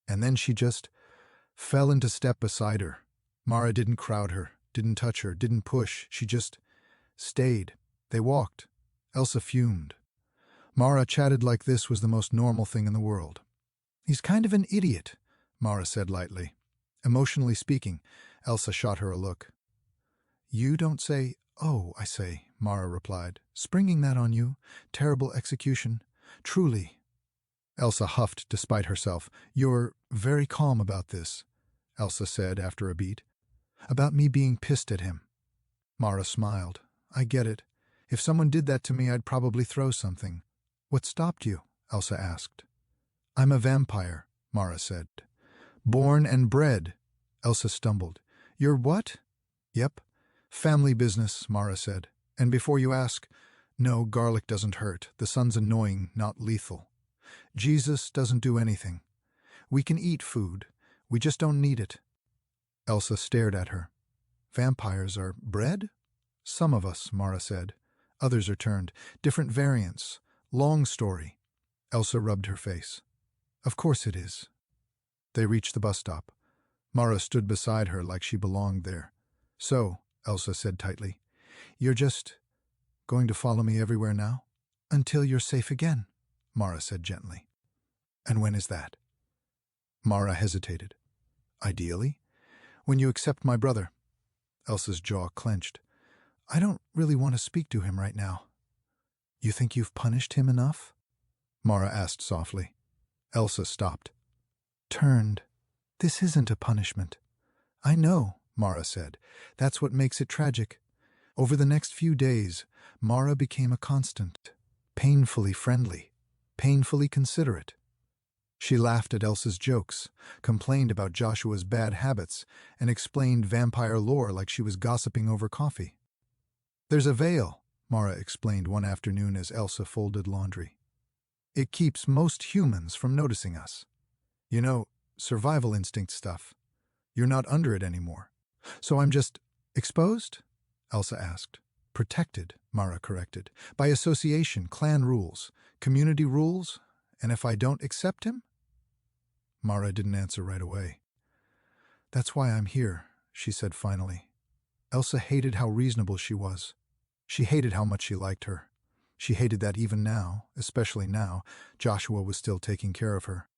And then she just fell into step beside her. Mara didn't crowd her, didn't touch her, didn't push. She just stayed. They walked. Elsa fumed. Mara chatted like this was the most normal thing in the world. He's kind of an idiot, Mara said lightly. Emotionally speaking, Elsa shot her a look. You don't say, oh, I say, Mara replied. Springing that on you. Terrible execution. Truly. Elsa huffed despite herself. You're very calm about this, Elsa said after a beat. About me being pissed at him. Mara smiled. I get it. If someone did that to me, I'd probably throw something. What stopped you? Elsa asked. I'm a vampire, Mara said. Born and bred. Elsa stumbled. You're what? Yep. Family business, Mara said. And before you ask, no, garlic doesn't hurt. The sun's annoying, not lethal. Jesus doesn't do anything. We can eat food. We just don't need it. Elsa stared at her. Vampires are bred? Some of us, Mara said. Others are turned. Different variants. Long story. Elsa rubbed her face. Of course it is. They reached the bus stop. Mara stood beside her like she belonged there. So, Elsa said tightly, you're just going to follow me everywhere now? Until you're safe again, Mara said gently. And when is that? Mara hesitated. Ideally? When you accept my brother. Elsa's jaw clenched. I don't really want to speak to him right now. You think you've punished him enough? Mara asked softly. Elsa stopped. Turned. This isn't a punishment. I know, Mara said. That's what makes it tragic. Over the next few days, Mara became a constant, painfully friendly, painfully considerate. She laughed at Elsa's jokes, complained about Joshua's bad habits, and explained vampire lore like she was gossiping over coffee. There's a veil, Mara explained one afternoon as Elsa folded laundry. It keeps most humans from noticing us. You know, survival instinct stuff. You're not under it anymore. So I'm just exposed? Elsa asked. Protected, Mara corrected. By association, clan rules, community rules, and if I don't accept him? Mara didn't answer right away. That's why I'm here, she said finally. Elsa hated how reasonable she was. She hated how much she liked her. She hated that even now, especially now, Joshua was still taking care of her.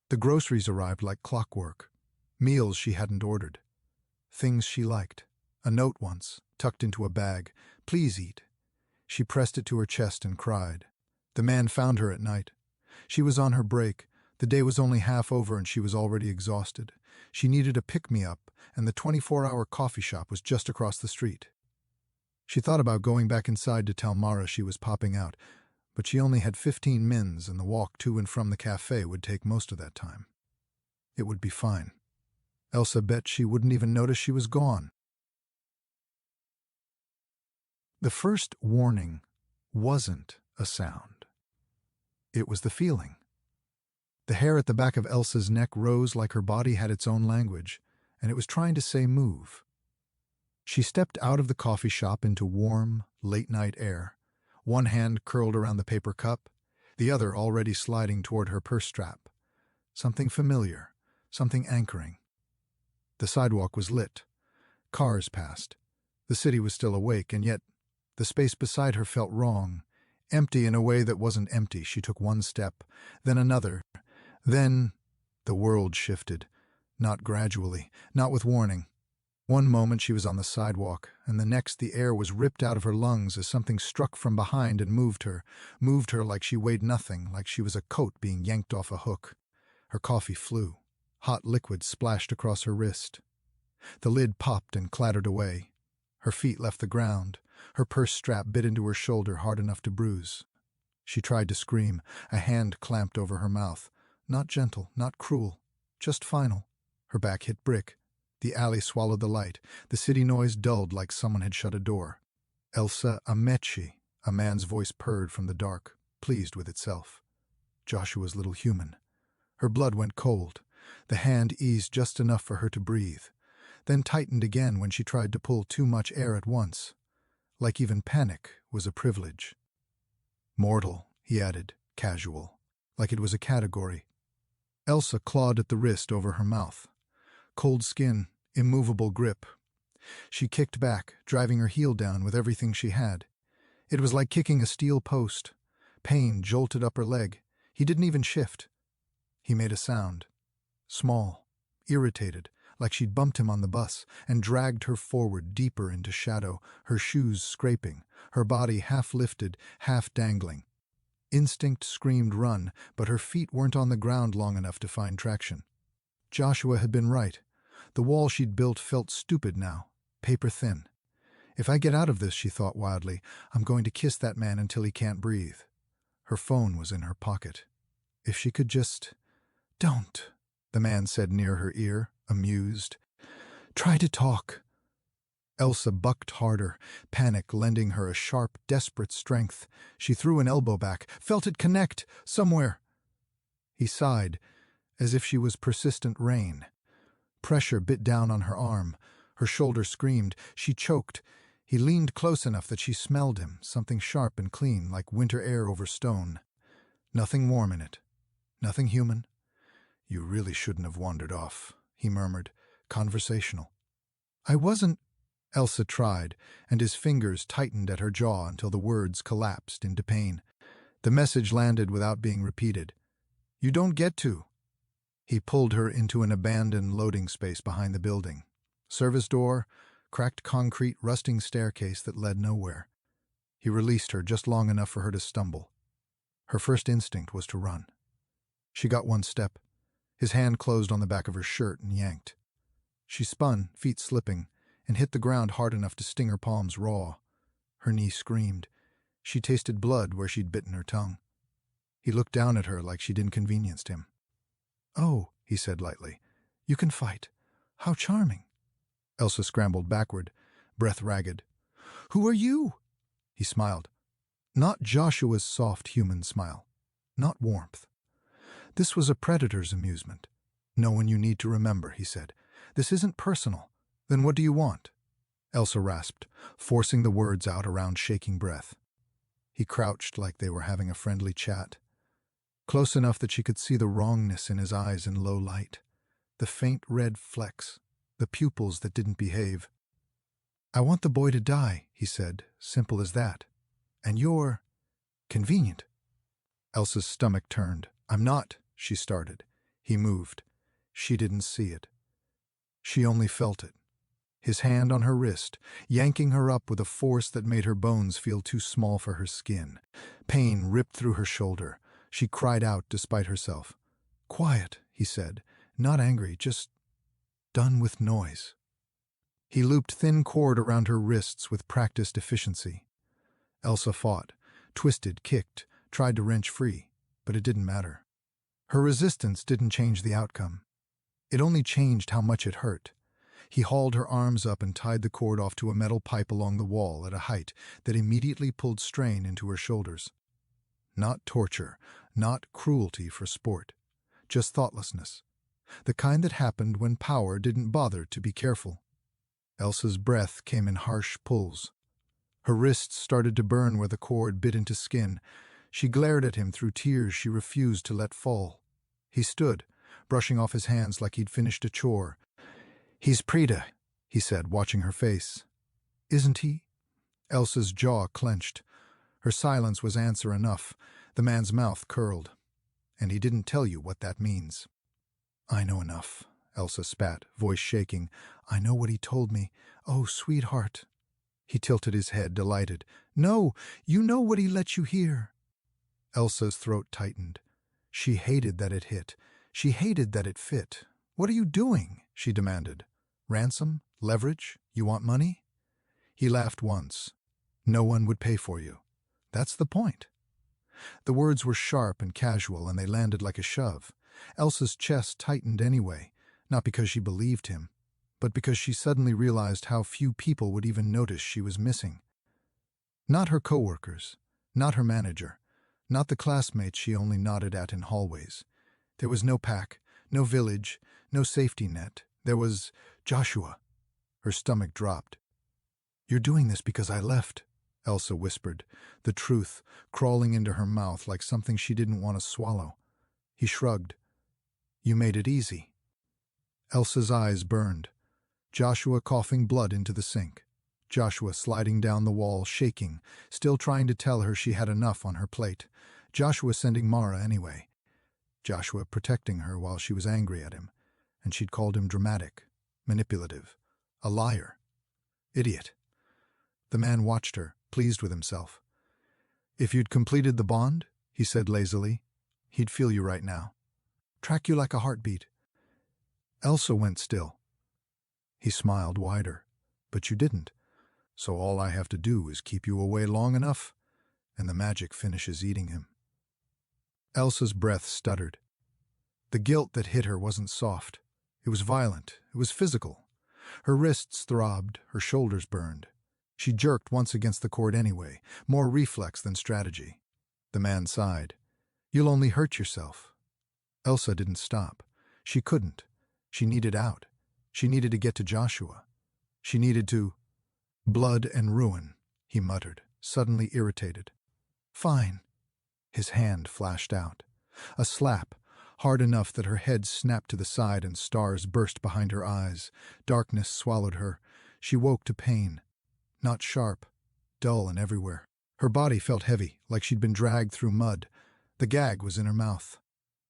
The groceries arrived like clockwork. Meals she hadn't ordered. Things she liked. A note once, tucked into a bag. "Please eat." She pressed it to her chest and cried. The man found her at night. She was on her break. The day was only half over and she was already exhausted. She needed a pick-me-up, and the 24-hour coffee shop was just across the street. She thought about going back inside to tell Mara she was popping out, but she only had 15 mins and the walk to and from the cafe would take most of that time. It would be fine. Elsa bet she wouldn't even notice she was gone. The first warning wasn't a sound. It was the feeling. The hair at the back of Elsa's neck rose like her body had its own language, and it was trying to say move. She stepped out of the coffee shop into warm, late-night air, one hand curled around the paper cup, the other already sliding toward her purse strap. Something familiar, something anchoring. The sidewalk was lit. Cars passed. The city was still awake, and yet the space beside her felt wrong, empty in a way that wasn't empty. She took one step, then another. Then the world shifted, not gradually, not with warning. One moment she was on the sidewalk, and the next the air was ripped out of her lungs as something struck from behind and moved her like she weighed nothing, like she was a coat being yanked off a hook. Her coffee flew. Hot liquid splashed across her wrist. The lid popped and clattered away. Her feet left the ground. Her purse strap bit into her shoulder hard enough to bruise. She tried to scream, a hand clamped over her mouth. Not gentle, not cruel, just final. Her back hit brick. The alley swallowed the light. The city noise dulled like someone had shut a door. "Elsa Amechi," a man's voice purred from the dark, pleased with itself. Joshua's little human. Her blood went cold. The hand eased just enough for her to breathe, then tightened again when she tried to pull too much air at once. Like even panic was a privilege. "Mortal," he added, casual, like it was a category. Elsa clawed at the wrist over her mouth. Cold skin, immovable grip. She kicked back, driving her heel down with everything she had. It was like kicking a steel post. Pain jolted up her leg. He didn't even shift. He made a sound. Small, irritated, like she'd bumped him on the bus, and dragged her forward deeper into shadow, her shoes scraping, her body half lifted, half dangling. Instinct screamed run, but her feet weren't on the ground long enough to find traction. Joshua had been right. The wall she'd built felt stupid now, paper thin. If I get out of this, she thought wildly, I'm going to kiss that man until he can't breathe. Her phone was in her pocket. If she could just... "Don't," the man said near her ear, amused. "Try to talk." Elsa bucked harder, panic lending her a sharp, desperate strength. She threw an elbow back, felt it connect, somewhere. He sighed, as if she was persistent rain. Pressure bit down on her arm. Her shoulder screamed. She choked. He leaned close enough that she smelled him, something sharp and clean, like winter air over stone. Nothing warm in it. Nothing human. "You really shouldn't have wandered off," he murmured, conversational. "I wasn't..." Elsa tried, and his fingers tightened at her jaw until the words collapsed into pain. The message landed without being repeated. "You don't get to." He pulled her into an abandoned loading space behind the building. Service door, cracked concrete, rusting staircase that led nowhere. He released her just long enough for her to stumble. Her first instinct was to run. She got one step. His hand closed on the back of her shirt and yanked. She spun, feet slipping, and hit the ground hard enough to sting her palms raw. Her knee screamed. She tasted blood where she'd bitten her tongue. He looked down at her like she'd inconvenienced him. "Oh," he said lightly, "you can fight. How charming." Elsa scrambled backward, breath ragged. "Who are you?" He smiled. Not Joshua's soft human smile. Not warmth. This was a predator's amusement. "No one you need to remember," he said. "This isn't personal. Then what do you want?" Elsa rasped, forcing the words out around shaking breath. He crouched like they were having a friendly chat. Close enough that she could see the wrongness in his eyes in low light. The faint red flecks. The pupils that didn't behave. "I want the boy to die," he said, simple as that. "And you're... convenient." Elsa's stomach turned. "I'm not," she started. He moved. She didn't see it. She only felt it. His hand on her wrist, yanking her up with a force that made her bones feel too small for her skin. Pain ripped through her shoulder. She cried out despite herself. "Quiet," he said. "Not angry, just done with noise." He looped thin cord around her wrists with practiced efficiency. Elsa fought, twisted, kicked, tried to wrench free, but it didn't matter. Her resistance didn't change the outcome. It only changed how much it hurt. He hauled her arms up and tied the cord off to a metal pipe along the wall at a height that immediately pulled strain into her shoulders. Not torture, not cruelty for sport, just thoughtlessness. The kind that happened when power didn't bother to be careful. Elsa's breath came in harsh pulls. Her wrists started to burn where the cord bit into skin. She glared at him through tears she refused to let fall. He stood, brushing off his hands like he'd finished a chore. "He's Prita," he said, watching her face. "Isn't he?" Elsa's jaw clenched. Her silence was answer enough. The man's mouth curled. "And he didn't tell you what that means." "I know enough," Elsa spat, voice shaking. "I know what he told me. Oh, sweetheart." He tilted his head, delighted. "No, you know what he let you hear." Elsa's throat tightened. She hated that it hit. She hated that it fit. "What are you doing?" she demanded. "Ransom? Leverage? You want money?" He laughed once. "No one would pay for you. That's the point." The words were sharp and casual, and they landed like a shove. Elsa's chest tightened anyway, not because she believed him, but because she suddenly realized how few people would even notice she was missing. Not her coworkers, not her manager, not the classmates she only nodded at in hallways. There was no pack, no village, no safety net. There was Joshua. Her stomach dropped. "You're doing this because I left," Elsa whispered, the truth crawling into her mouth like something she didn't want to swallow. He shrugged. "You made it easy." Elsa's eyes burned. Joshua coughing blood into the sink. Joshua sliding down the wall, shaking, still trying to tell her she had enough on her plate. Joshua sending Mara anyway. Joshua protecting her while she was angry at him, and she'd called him dramatic, manipulative, a liar. Idiot. The man watched her, pleased with himself. "If you'd completed the bond," he said lazily, "he'd feel you right now. Track you like a heartbeat." Elsa went still. He smiled wider. "But you didn't. So all I have to do is keep you away long enough, and the magic finishes eating him." Elsa's breath stuttered. The guilt that hit her wasn't soft. It was violent. It was physical. Her wrists throbbed, her shoulders burned. She jerked once against the cord anyway, more reflex than strategy. The man sighed. "You'll only hurt yourself." Elsa didn't stop. She couldn't. She needed out. She needed to get to Joshua. She needed to— "Blood and ruin," he muttered, suddenly irritated. "Fine." His hand flashed out. A slap, hard enough that her head snapped to the side and stars burst behind her eyes. Darkness swallowed her. She woke to pain. Not sharp, dull and everywhere. Her body felt heavy, like she'd been dragged through mud. The gag was in her mouth.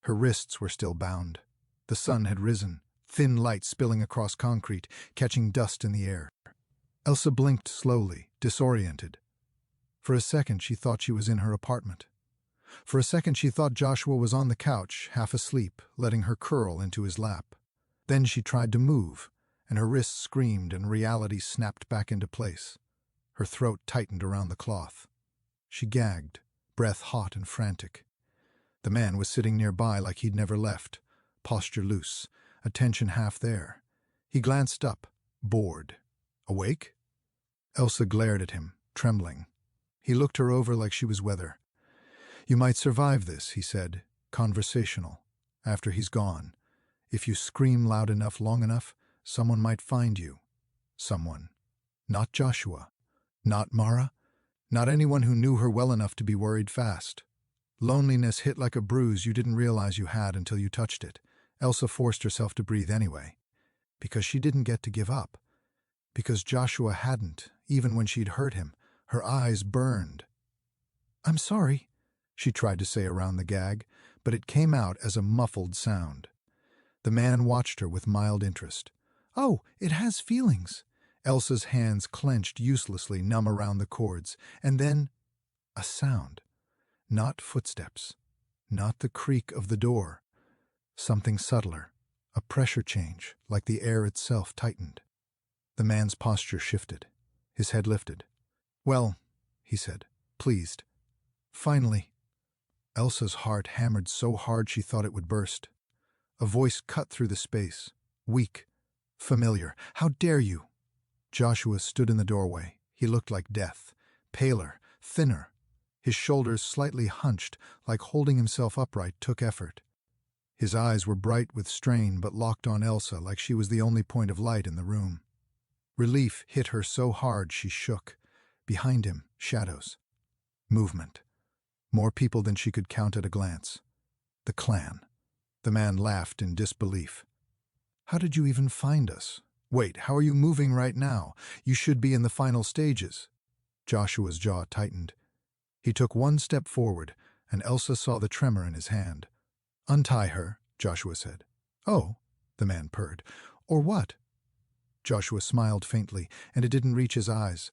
Her wrists were still bound. The sun had risen, thin light spilling across concrete, catching dust in the air. Elsa blinked slowly, disoriented. For a second she thought she was in her apartment. For a second she thought Joshua was on the couch, half asleep, letting her curl into his lap. Then she tried to move, and her wrists screamed and reality snapped back into place. Her throat tightened around the cloth. She gagged, breath hot and frantic. The man was sitting nearby like he'd never left, posture loose, attention half there. He glanced up, bored. "Awake?" Elsa glared at him, trembling. He looked her over like she was weather. "You might survive this," he said, conversational. "After he's gone. If you scream loud enough long enough, someone might find you. Someone. Not Joshua. Not Mara. Not anyone who knew her well enough to be worried fast. Loneliness hit like a bruise you didn't realize you had until you touched it." Elsa forced herself to breathe anyway. Because she didn't get to give up. Because Joshua hadn't, even when she'd hurt him. Her eyes burned. "I'm sorry," she tried to say around the gag, but it came out as a muffled sound. The man watched her with mild interest. Oh, it has feelings. Elsa's hands clenched uselessly, numb around the cords, and then a sound. Not footsteps, not the creak of the door. Something subtler, a pressure change, like the air itself tightened. The man's posture shifted. His head lifted. "Well," he said, pleased. "Finally." Elsa's heart hammered so hard she thought it would burst. A voice cut through the space. Weak. Familiar. "How dare you?" Joshua stood in the doorway. He looked like death. Paler. Thinner. His shoulders slightly hunched, like holding himself upright took effort. His eyes were bright with strain but locked on Elsa like she was the only point of light in the room. Relief hit her so hard she shook. Behind him, shadows. Movement. More people than she could count at a glance. The clan. The man laughed in disbelief. "How did you even find us? Wait, how are you moving right now? You should be in the final stages." Joshua's jaw tightened. He took one step forward, and Elsa saw the tremor in his hand. "Untie her," Joshua said. "Oh," the man purred. "Or what?" Joshua smiled faintly, and it didn't reach his eyes.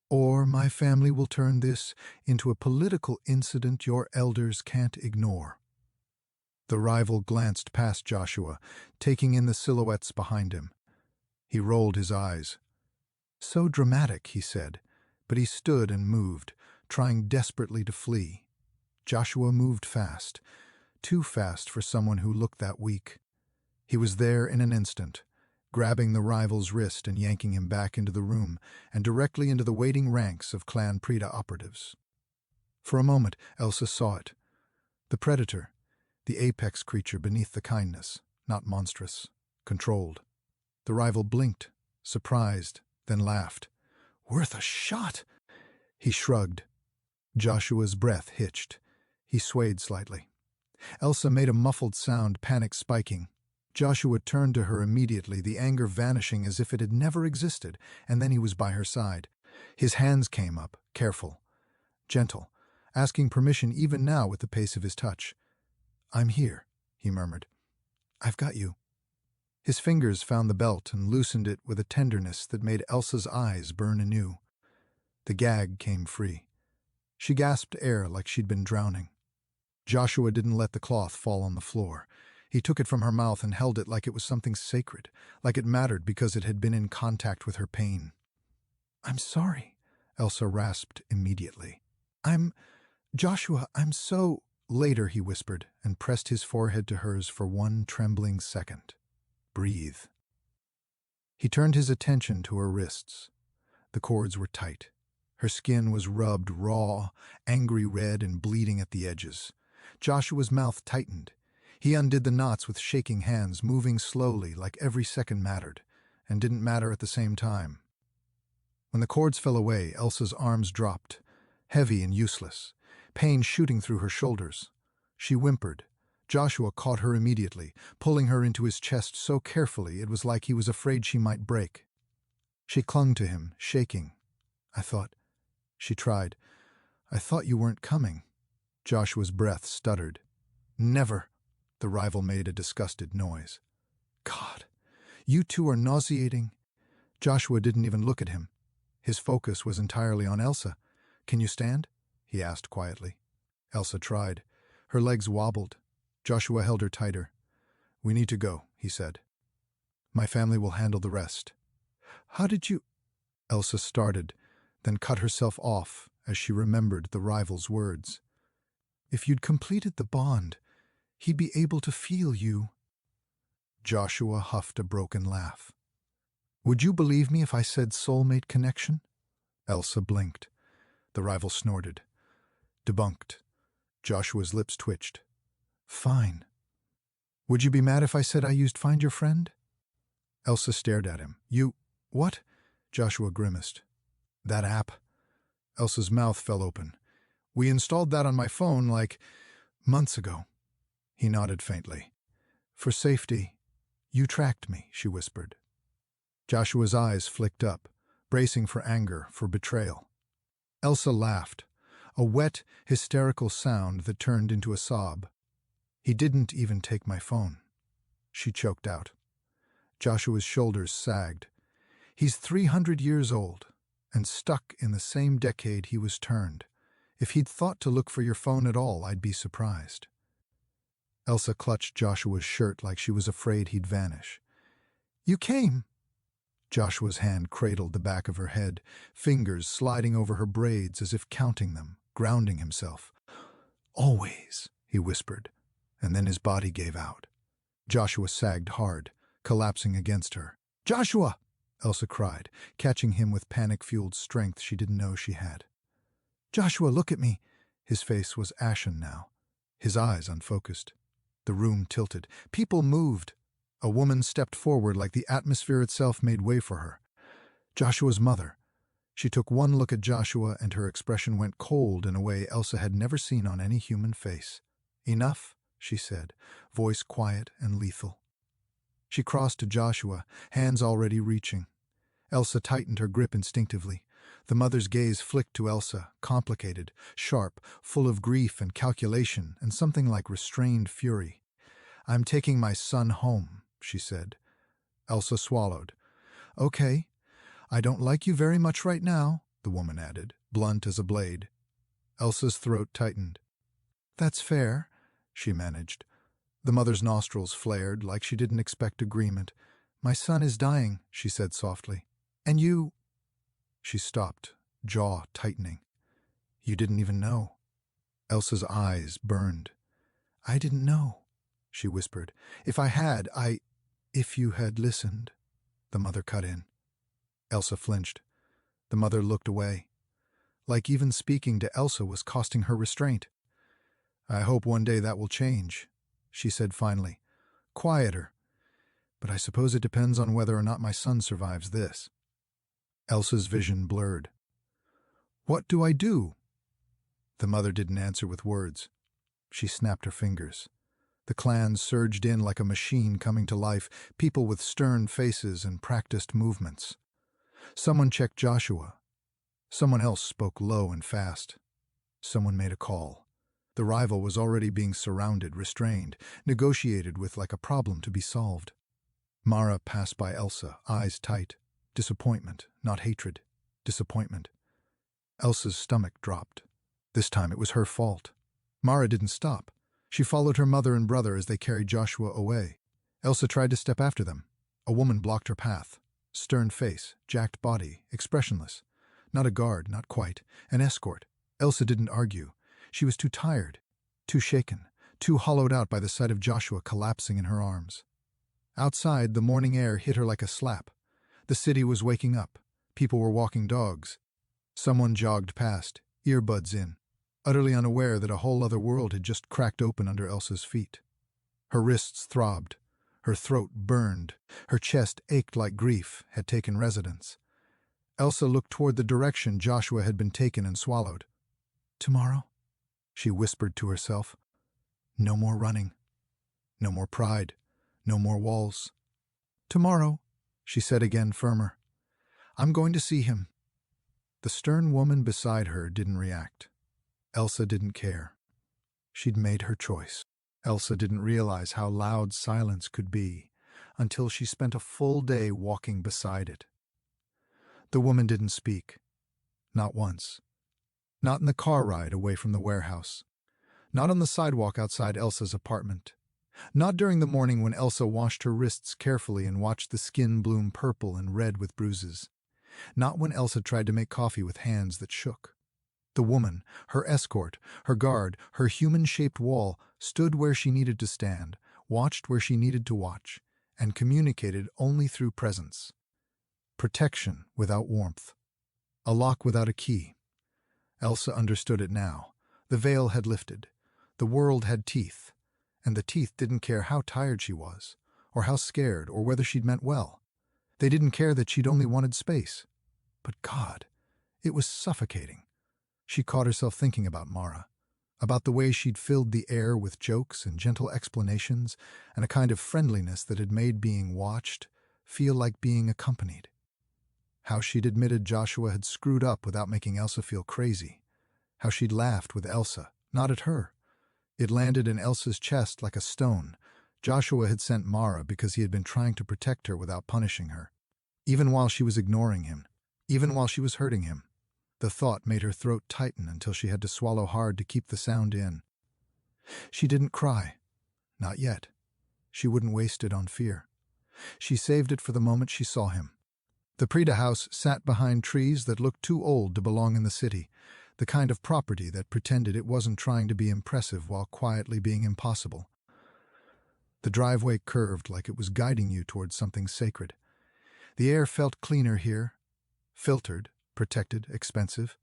"Or my family will turn this into a political incident your elders can't ignore." The rival glanced past Joshua, taking in the silhouettes behind him. He rolled his eyes. "So dramatic," he said, but he stood and moved, trying desperately to flee. Joshua moved fast, too fast for someone who looked that weak. He was there in an instant, grabbing the rival's wrist and yanking him back into the room and directly into the waiting ranks of Clan Preda operatives. For a moment, Elsa saw it. The predator, the apex creature beneath the kindness, not monstrous, controlled. The rival blinked, surprised, then laughed. "Worth a shot!" He shrugged. Joshua's breath hitched. He swayed slightly. Elsa made a muffled sound, panic spiking. Joshua turned to her immediately, the anger vanishing as if it had never existed, and then he was by her side. His hands came up, careful, gentle, asking permission even now with the pace of his touch. "I'm here," he murmured. "I've got you." His fingers found the belt and loosened it with a tenderness that made Elsa's eyes burn anew. The gag came free. She gasped air like she'd been drowning. Joshua didn't let the cloth fall on the floor. He took it from her mouth and held it like it was something sacred, like it mattered because it had been in contact with her pain. "I'm sorry," Elsa rasped immediately. Joshua, I'm so—" "Later," he whispered, and pressed his forehead to hers for one trembling second. "Breathe." He turned his attention to her wrists. The cords were tight. Her skin was rubbed raw, angry red and bleeding at the edges. Joshua's mouth tightened. He undid the knots with shaking hands, moving slowly like every second mattered, and didn't matter at the same time. When the cords fell away, Elsa's arms dropped, heavy and useless, pain shooting through her shoulders. She whimpered. Joshua caught her immediately, pulling her into his chest so carefully it was like he was afraid she might break. She clung to him, shaking. She tried. "I thought you weren't coming." Joshua's breath stuttered. "Never." The rival made a disgusted noise. "God, you two are nauseating." Joshua didn't even look at him. His focus was entirely on Elsa. "Can you stand?" he asked quietly. Elsa tried. Her legs wobbled. Joshua held her tighter. "We need to go," he said. "My family will handle the rest." "How did you—" Elsa started, then cut herself off as she remembered the rival's words. "If you'd completed the bond, he'd be able to feel you." Joshua huffed a broken laugh. "Would you believe me if I said soulmate connection?" Elsa blinked. The rival snorted. "Debunked." Joshua's lips twitched. "Fine. Would you be mad if I said I used Find Your Friend?" Elsa stared at him. "You— what?" Joshua grimaced. "That app." Elsa's mouth fell open. "We installed that on my phone months ago." He nodded faintly. "For safety. You tracked me," she whispered. Joshua's eyes flicked up, bracing for anger, for betrayal. Elsa laughed, a wet, hysterical sound that turned into a sob. "He didn't even take my phone," she choked out. Joshua's shoulders sagged. He's 300 years old, and stuck in the same decade he was turned. If he'd thought to look for your phone at all, I'd be surprised. Elsa clutched Joshua's shirt like she was afraid he'd vanish. You came. Joshua's hand cradled the back of her head, fingers sliding over her braids as if counting them, grounding himself. Always, he whispered, and then his body gave out. Joshua sagged hard, collapsing against her. Joshua! Elsa cried, catching him with panic-fueled strength she didn't know she had. Joshua, look at me. His face was ashen now, his eyes unfocused. The room tilted. People moved. A woman stepped forward like the atmosphere itself made way for her. Joshua's mother. She took one look at Joshua and her expression went cold in a way Elsa had never seen on any human face. Enough, she said, voice quiet and lethal. She crossed to Joshua, hands already reaching. Elsa tightened her grip instinctively. The mother's gaze flicked to Elsa, complicated, sharp, full of grief and calculation and something like restrained fury. I'm taking my son home, she said. Elsa swallowed. Okay. I don't like you very much right now, the woman added, blunt as a blade. Elsa's throat tightened. That's fair, she managed. The mother's nostrils flared like she didn't expect agreement. My son is dying, she said softly. And you... She stopped, jaw tightening. You didn't even know. Elsa's eyes burned. I didn't know, she whispered. If I had, If you had listened, the mother cut in. Elsa flinched. The mother looked away. Like even speaking to Elsa was costing her restraint. I hope one day that will change, she said finally. Quieter. But I suppose it depends on whether or not my son survives this. Elsa's vision blurred. What do I do? The mother didn't answer with words. She snapped her fingers. The clans surged in like a machine coming to life, people with stern faces and practiced movements. Someone checked Joshua. Someone else spoke low and fast. Someone made a call. The rival was already being surrounded, restrained, negotiated with like a problem to be solved. Mara passed by Elsa, eyes tight. Disappointment, not hatred. Disappointment. Elsa's stomach dropped. This time it was her fault. Mara didn't stop. She followed her mother and brother as they carried Joshua away. Elsa tried to step after them. A woman blocked her path. Stern face, jacked body, expressionless. Not a guard, not quite. An escort. Elsa didn't argue. She was too tired, too shaken, too hollowed out by the sight of Joshua collapsing in her arms. Outside, the morning air hit her like a slap. The city was waking up. People were walking dogs. Someone jogged past, earbuds in, utterly unaware that a whole other world had just cracked open under Elsa's feet. Her wrists throbbed. Her throat burned. Her chest ached like grief had taken residence. Elsa looked toward the direction Joshua had been taken and swallowed. Tomorrow, she whispered to herself. No more running. No more pride. No more walls. Tomorrow, she said again, firmer. I'm going to see him. The stern woman beside her didn't react. Elsa didn't care. She'd made her choice. Elsa didn't realize how loud silence could be until she spent a full day walking beside it. The woman didn't speak. Not once. Not in the car ride away from the warehouse. Not on the sidewalk outside Elsa's apartment. Not during the morning when Elsa washed her wrists carefully and watched the skin bloom purple and red with bruises. Not when Elsa tried to make coffee with hands that shook. The woman, her escort, her guard, her human-shaped wall, stood where she needed to stand, watched where she needed to watch, and communicated only through presence. Protection without warmth. A lock without a key. Elsa understood it now. The veil had lifted. The world had teeth. And the teeth didn't care how tired she was, or how scared, or whether she'd meant well. They didn't care that she'd only wanted space. But God, it was suffocating. She caught herself thinking about Mara, about the way she'd filled the air with jokes and gentle explanations and a kind of friendliness that had made being watched feel like being accompanied. How she'd admitted Joshua had screwed up without making Elsa feel crazy. How she'd laughed with Elsa, not at her. It landed in Elsa's chest like a stone, Joshua had sent Mara because he had been trying to protect her without punishing her, even while she was ignoring him, even while she was hurting him. The thought made her throat tighten until she had to swallow hard to keep the sound in. She didn't cry. Not yet. She wouldn't waste it on fear. She saved it for the moment she saw him. The Prida house sat behind trees that looked too old to belong in the city, the kind of property that pretended it wasn't trying to be impressive while quietly being impossible. The driveway curved like it was guiding you towards something sacred. The air felt cleaner here, filtered, protected, expensive.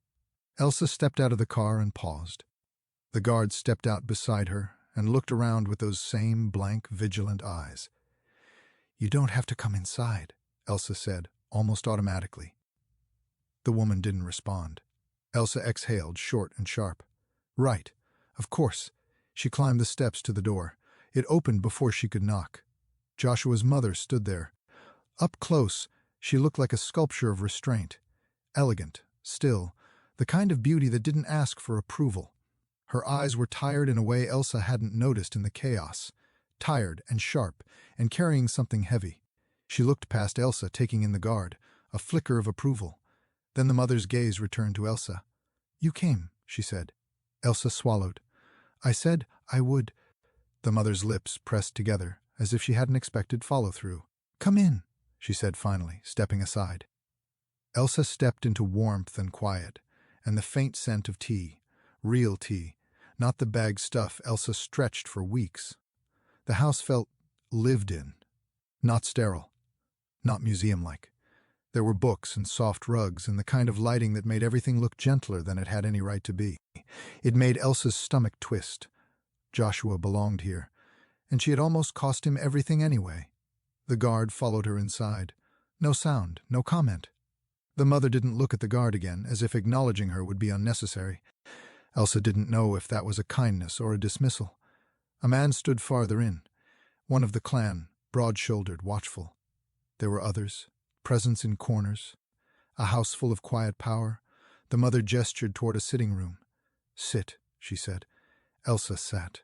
Elsa stepped out of the car and paused. The guard stepped out beside her and looked around with those same blank, vigilant eyes. "You don't have to come inside," Elsa said, almost automatically. The woman didn't respond. Elsa exhaled, short and sharp. "Right. Of course." She climbed the steps to the door. It opened before she could knock. Joshua's mother stood there. Up close, she looked like a sculpture of restraint. Elegant, still, the kind of beauty that didn't ask for approval. Her eyes were tired in a way Elsa hadn't noticed in the chaos. Tired and sharp, and carrying something heavy. She looked past Elsa, taking in the guard, a flicker of approval. Then the mother's gaze returned to Elsa. "You came," she said. Elsa swallowed. "I said I would." The mother's lips pressed together, as if she hadn't expected follow-through. "Come in," she said finally, stepping aside. Elsa stepped into warmth and quiet, and the faint scent of tea. Real tea, not the bagged stuff Elsa stretched for weeks. The house felt lived in, not sterile, not museum-like. There were books and soft rugs and the kind of lighting that made everything look gentler than it had any right to be. It made Elsa's stomach twist. Joshua belonged here, and she had almost cost him everything anyway. The guard followed her inside. No sound, no comment. The mother didn't look at the guard again, as if acknowledging her would be unnecessary. Elsa didn't know if that was a kindness or a dismissal. A man stood farther in, one of the clan, broad-shouldered, watchful. There were others, presents in corners, a house full of quiet power. The mother gestured toward a sitting room. "Sit," she said. Elsa sat.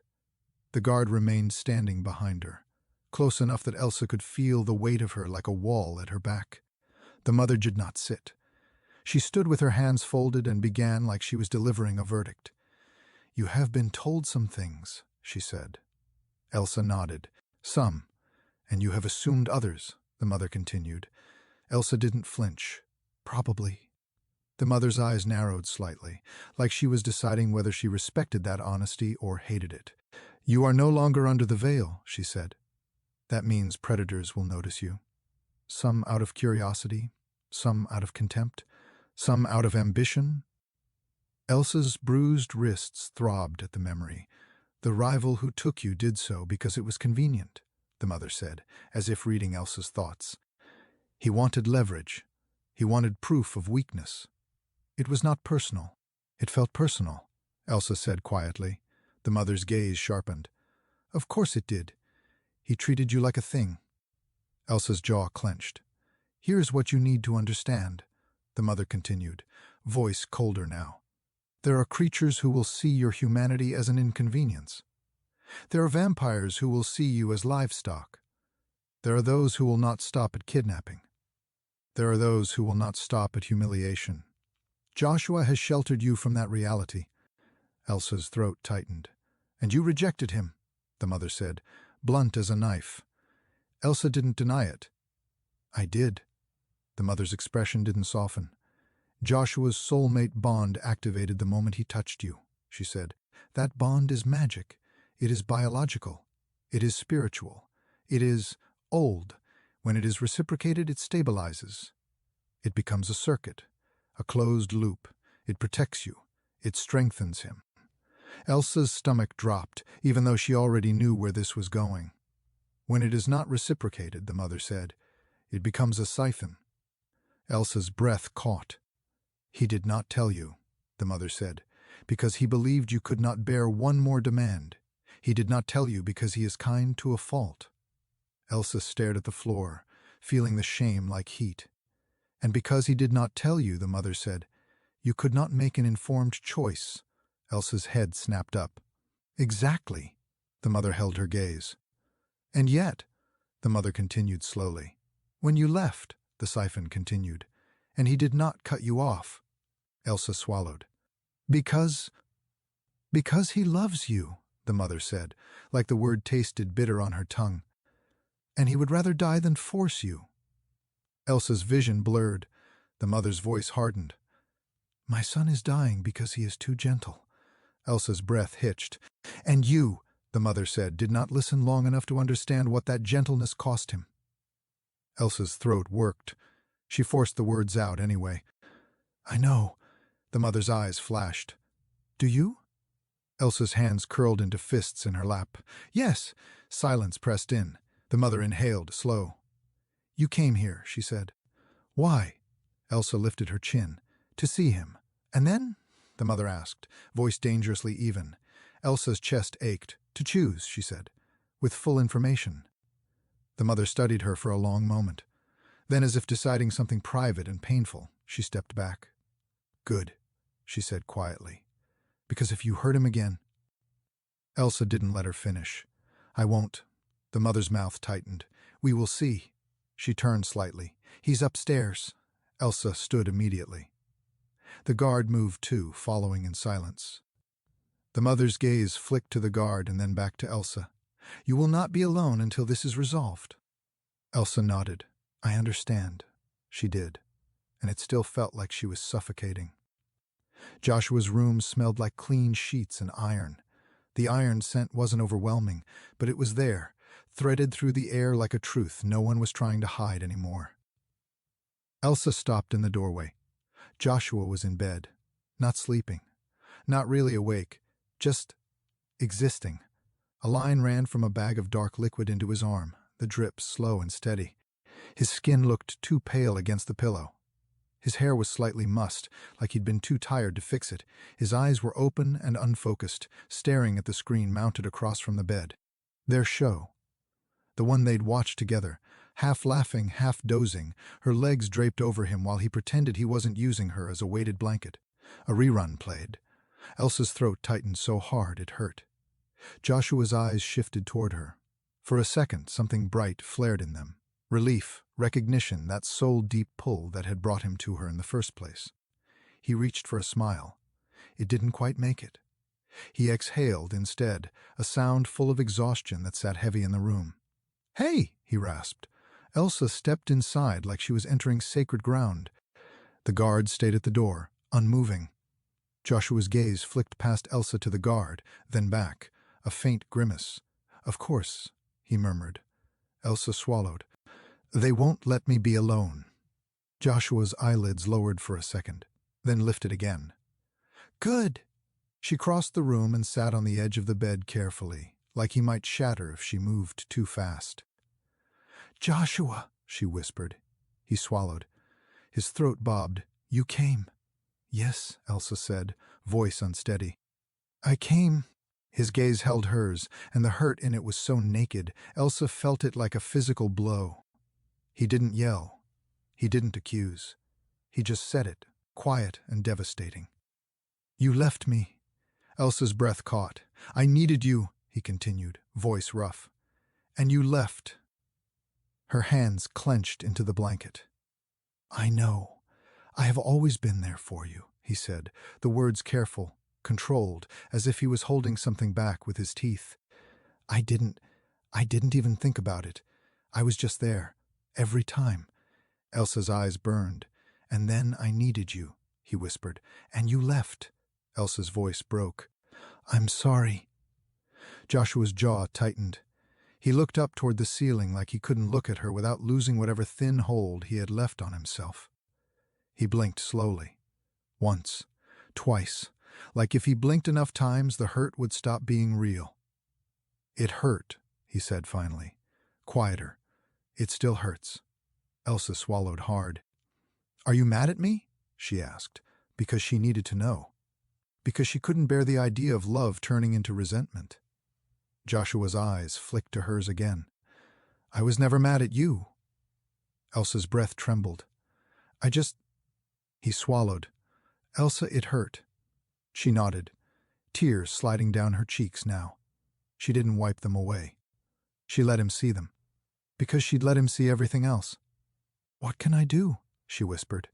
The guard remained standing behind her, close enough that Elsa could feel the weight of her like a wall at her back. The mother did not sit. She stood with her hands folded and began like she was delivering a verdict. "You have been told some things," she said. Elsa nodded. "Some. And you have assumed others," the mother continued. Elsa didn't flinch. "Probably." The mother's eyes narrowed slightly, like she was deciding whether she respected that honesty or hated it. "You are no longer under the veil," she said. "That means predators will notice you. Some out of curiosity, some out of contempt, some out of ambition." Elsa's bruised wrists throbbed at the memory. "The rival who took you did so because it was convenient," the mother said, as if reading Elsa's thoughts. "He wanted leverage. He wanted proof of weakness. It was not personal. It felt personal," Elsa said quietly. The mother's gaze sharpened. "Of course it did. He treated you like a thing." Elsa's jaw clenched. "Here's what you need to understand," the mother continued, voice colder now. "There are creatures who will see your humanity as an inconvenience. There are vampires who will see you as livestock. There are those who will not stop at kidnapping. There are those who will not stop at humiliation. Joshua has sheltered you from that reality." Elsa's throat tightened. "And you rejected him," the mother said, blunt as a knife. Elsa didn't deny it. "I did." The mother's expression didn't soften. "Joshua's soulmate bond activated the moment he touched you," she said. "That bond is magic. It is biological. It is spiritual. It is old. When it is reciprocated, it stabilizes. It becomes a circuit, a closed loop. It protects you. It strengthens him." Elsa's stomach dropped, even though she already knew where this was going. "When it is not reciprocated," the mother said, "it becomes a siphon." Elsa's breath caught. "He did not tell you," the mother said, "because he believed you could not bear one more demand. He did not tell you because he is kind to a fault." Elsa stared at the floor, feeling the shame like heat. "And because he did not tell you," the mother said, "you could not make an informed choice." Elsa's head snapped up. "Exactly." The mother held her gaze. And yet, the mother continued slowly, when you left, the siphon continued, and he did not cut you off. Elsa swallowed. Because he loves you, the mother said, like the word tasted bitter on her tongue. And he would rather die than force you. Elsa's vision blurred. The mother's voice hardened. My son is dying because he is too gentle. Elsa's breath hitched. And you, the mother said, did not listen long enough to understand what that gentleness cost him. Elsa's throat worked. She forced the words out anyway. I know. The mother's eyes flashed. Do you? Elsa's hands curled into fists in her lap. Yes. Silence pressed in. The mother inhaled, slow. You came here, she said. Why? Elsa lifted her chin. To see him. And then? The mother asked, voice dangerously even. Elsa's chest ached. To choose, she said, with full information. The mother studied her for a long moment. Then, as if deciding something private and painful, she stepped back. Good, she said quietly. Because if you hurt him again... Elsa didn't let her finish. I won't. The mother's mouth tightened. We will see. She turned slightly. He's upstairs. Elsa stood immediately. The guard moved too, following in silence. The mother's gaze flicked to the guard and then back to Elsa. You will not be alone until this is resolved. Elsa nodded. I understand. She did, and it still felt like she was suffocating. Joshua's room smelled like clean sheets and iron. The iron scent wasn't overwhelming, but it was there, threaded through the air like a truth no one was trying to hide anymore. Elsa stopped in the doorway. Joshua was in bed, not sleeping, not really awake, just existing. A line ran from a bag of dark liquid into his arm, the drip slow and steady. His skin looked too pale against the pillow. His hair was slightly mussed, like he'd been too tired to fix it. His eyes were open and unfocused, staring at the screen mounted across from the bed. Their show. The one they'd watched together, half laughing, half dozing, her legs draped over him while he pretended he wasn't using her as a weighted blanket. A rerun played. Elsa's throat tightened so hard it hurt. Joshua's eyes shifted toward her. For a second, something bright flared in them. Relief, recognition, that soul-deep pull that had brought him to her in the first place. He reached for a smile. It didn't quite make it. He exhaled instead, a sound full of exhaustion that sat heavy in the room. Hey, he rasped. Elsa stepped inside like she was entering sacred ground. The guard stayed at the door, unmoving. Joshua's gaze flicked past Elsa to the guard, then back, a faint grimace. Of course, he murmured. Elsa swallowed. They won't let me be alone. Joshua's eyelids lowered for a second, then lifted again. Good. She crossed the room and sat on the edge of the bed carefully, like he might shatter if she moved too fast. Joshua, she whispered. He swallowed. His throat bobbed. You came. Yes, Elsa said, voice unsteady. I came. His gaze held hers, and the hurt in it was so naked, Elsa felt it like a physical blow. He didn't yell. He didn't accuse. He just said it, quiet and devastating. You left me. Elsa's breath caught. I needed you, he continued, voice rough. And you left. Her hands clenched into the blanket. I know. I have always been there for you, he said, the words careful, controlled, as if he was holding something back with his teeth. I didn't even think about it. I was just there, every time. Elsa's eyes burned. And then I needed you, he whispered. And you left. Elsa's voice broke. I'm sorry. Joshua's jaw tightened. He looked up toward the ceiling like he couldn't look at her without losing whatever thin hold he had left on himself. He blinked slowly. Once. Twice. Like if he blinked enough times, the hurt would stop being real. It hurt, he said finally. Quieter. It still hurts. Elsa swallowed hard. Are you mad at me? She asked, because she needed to know. Because she couldn't bear the idea of love turning into resentment. Joshua's eyes flicked to hers again. I was never mad at you. Elsa's breath trembled. He swallowed. Elsa, it hurt. She nodded, tears sliding down her cheeks now. She didn't wipe them away. She let him see them, because she'd let him see everything else. "What can I do?" she whispered.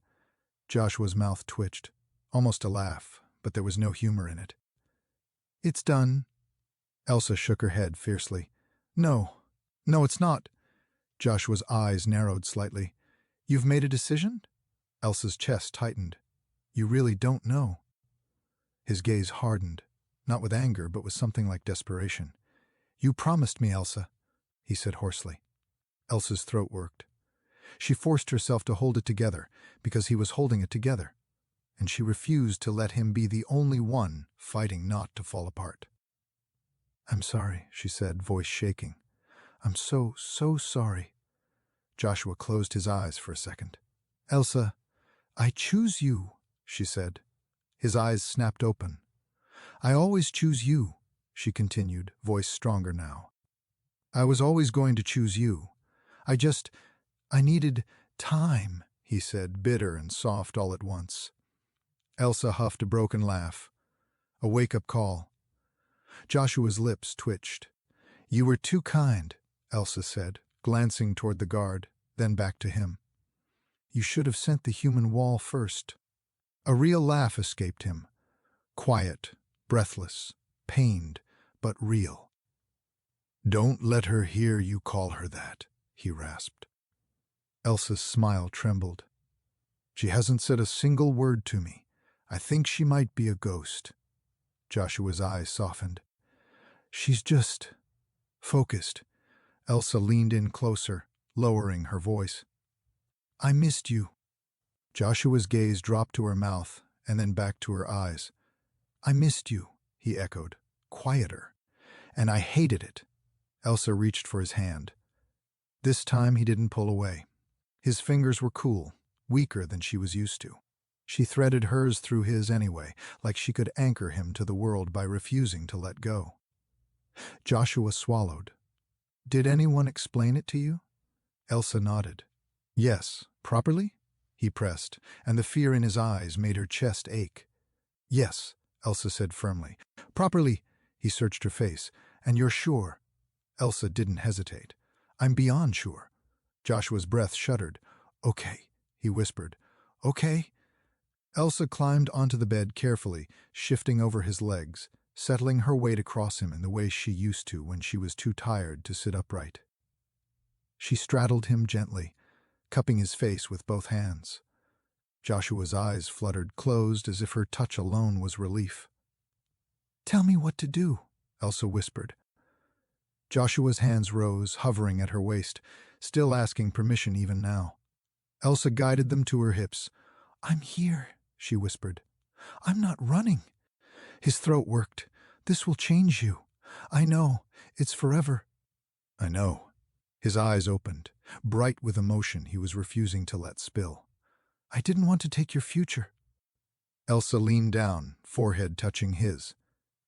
Joshua's mouth twitched, almost a laugh, but there was no humor in it. "It's done." Elsa shook her head fiercely. "No, no, it's not." Joshua's eyes narrowed slightly. "You've made a decision?" Elsa's chest tightened. "You really don't know." His gaze hardened, not with anger, but with something like desperation. "You promised me, Elsa," he said hoarsely. Elsa's throat worked. She forced herself to hold it together, because he was holding it together, and she refused to let him be the only one fighting not to fall apart. "I'm sorry," she said, voice shaking. "I'm so sorry." Joshua closed his eyes for a second. "Elsa, I choose you," she said. His eyes snapped open. "I always choose you," she continued, voice stronger now. "I was always going to choose you. I needed time," he said, bitter and soft all at once. Elsa huffed a broken laugh. A wake-up call. Joshua's lips twitched. "You were too kind," Elsa said, glancing toward the guard, then back to him. "You should have sent the human wall first." A real laugh escaped him. Quiet, breathless, pained, but real. "Don't let her hear you call her that," he rasped. Elsa's smile trembled. "She hasn't said a single word to me. I think she might be a ghost." Joshua's eyes softened. "She's just focused." Elsa leaned in closer, lowering her voice. "I missed you." Joshua's gaze dropped to her mouth and then back to her eyes. "I missed you," he echoed, quieter. "And I hated it." Elsa reached for his hand. This time he didn't pull away. His fingers were cool, weaker than she was used to. She threaded hers through his anyway, like she could anchor him to the world by refusing to let go. Joshua swallowed. "Did anyone explain it to you?" Elsa nodded. "Yes, properly?" he pressed, and the fear in his eyes made her chest ache. "Yes," Elsa said firmly. "Properly." He searched her face. "And you're sure?" Elsa didn't hesitate. "I'm beyond sure." Joshua's breath shuddered. "Okay," he whispered. "Okay." Elsa climbed onto the bed carefully, shifting over his legs, settling her weight across him in the way she used to when she was too tired to sit upright. She straddled him gently, cupping his face with both hands. Joshua's eyes fluttered closed as if her touch alone was relief. "Tell me what to do," Elsa whispered. Joshua's hands rose, hovering at her waist, still asking permission even now. Elsa guided them to her hips. "I'm here," she whispered. "I'm not running." His throat worked. "This will change you. I know. It's forever." "I know." His eyes opened, bright with emotion he was refusing to let spill. "I didn't want to take your future." Elsa leaned down, forehead touching his.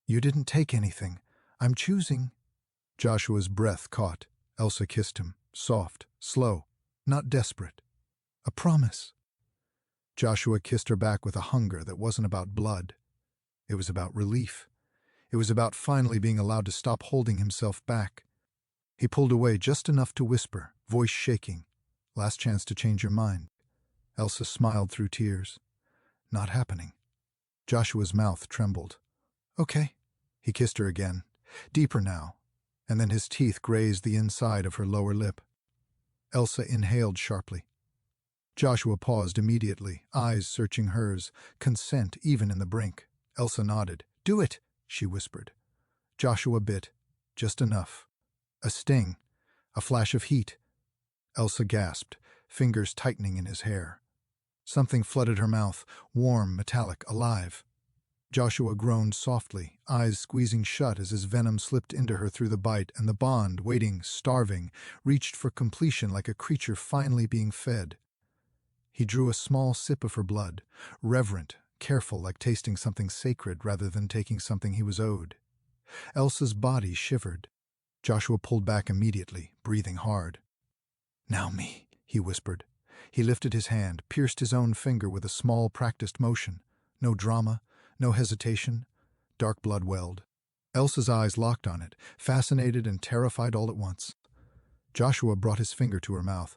"You didn't take anything. I'm choosing." Joshua's breath caught. Elsa kissed him, soft, slow, not desperate. "A promise." Joshua kissed her back with a hunger that wasn't about blood. It was about relief. It was about finally being allowed to stop holding himself back. He pulled away just enough to whisper, voice shaking, "Last chance to change your mind." Elsa smiled through tears. "Not happening." Joshua's mouth trembled. "Okay." He kissed her again, deeper now, and then his teeth grazed the inside of her lower lip. Elsa inhaled sharply. Joshua paused immediately, eyes searching hers, consent even in the brink. Elsa nodded. "Do it," she whispered. Joshua bit. Just enough. A sting. A flash of heat. Elsa gasped, fingers tightening in his hair. Something flooded her mouth, warm, metallic, alive. Joshua groaned softly, eyes squeezing shut as his venom slipped into her through the bite, and the bond, waiting, starving, reached for completion like a creature finally being fed. He drew a small sip of her blood, reverent, careful, like tasting something sacred rather than taking something he was owed. Elsa's body shivered. Joshua pulled back immediately, breathing hard. "Now me," he whispered. He lifted his hand, pierced his own finger with a small, practiced motion. No drama, no hesitation. Dark blood welled. Elsa's eyes locked on it, fascinated and terrified all at once. Joshua brought his finger to her mouth.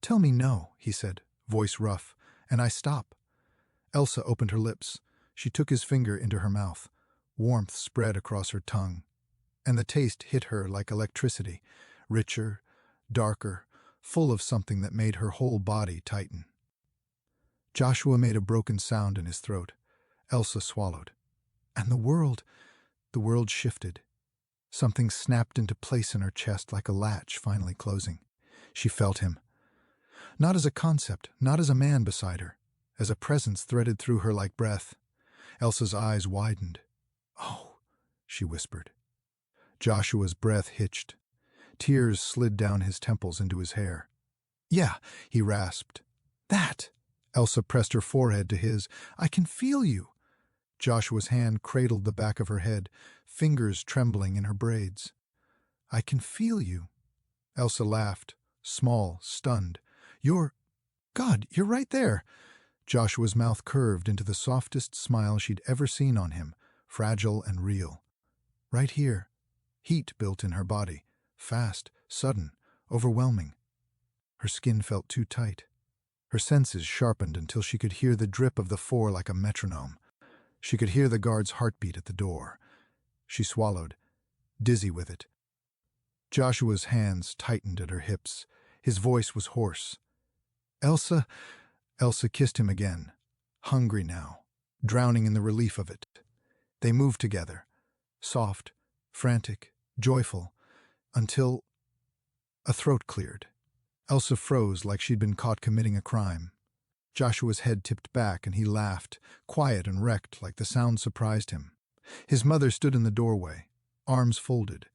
"Tell me no," he said, voice rough, "and I stop." Elsa opened her lips. She took his finger into her mouth. Warmth spread across her tongue, and the taste hit her like electricity, richer, darker, full of something that made her whole body tighten. Joshua made a broken sound in his throat. Elsa swallowed. And the world shifted. Something snapped into place in her chest like a latch finally closing. She felt him. Not as a concept, not as a man beside her, as a presence threaded through her like breath. Elsa's eyes widened. "Oh," she whispered. Joshua's breath hitched. Tears slid down his temples into his hair. "Yeah," he rasped. "That!" Elsa pressed her forehead to his. "I can feel you." Joshua's hand cradled the back of her head, fingers trembling in her braids. "I can feel you." Elsa laughed, small, stunned. God, you're right there." Joshua's mouth curved into the softest smile she'd ever seen on him, fragile and real. "Right here." Heat built in her body, fast, sudden, overwhelming. Her skin felt too tight. Her senses sharpened until she could hear the drip of the four like a metronome. She could hear the guard's heartbeat at the door. She swallowed, dizzy with it. Joshua's hands tightened at her hips. His voice was hoarse. "Elsa." Elsa kissed him again, hungry now, drowning in the relief of it. They moved together, soft, frantic, joyful, until a throat cleared. Elsa froze like she'd been caught committing a crime. Joshua's head tipped back and he laughed, quiet and wrecked like the sound surprised him. His mother stood in the doorway, arms folded,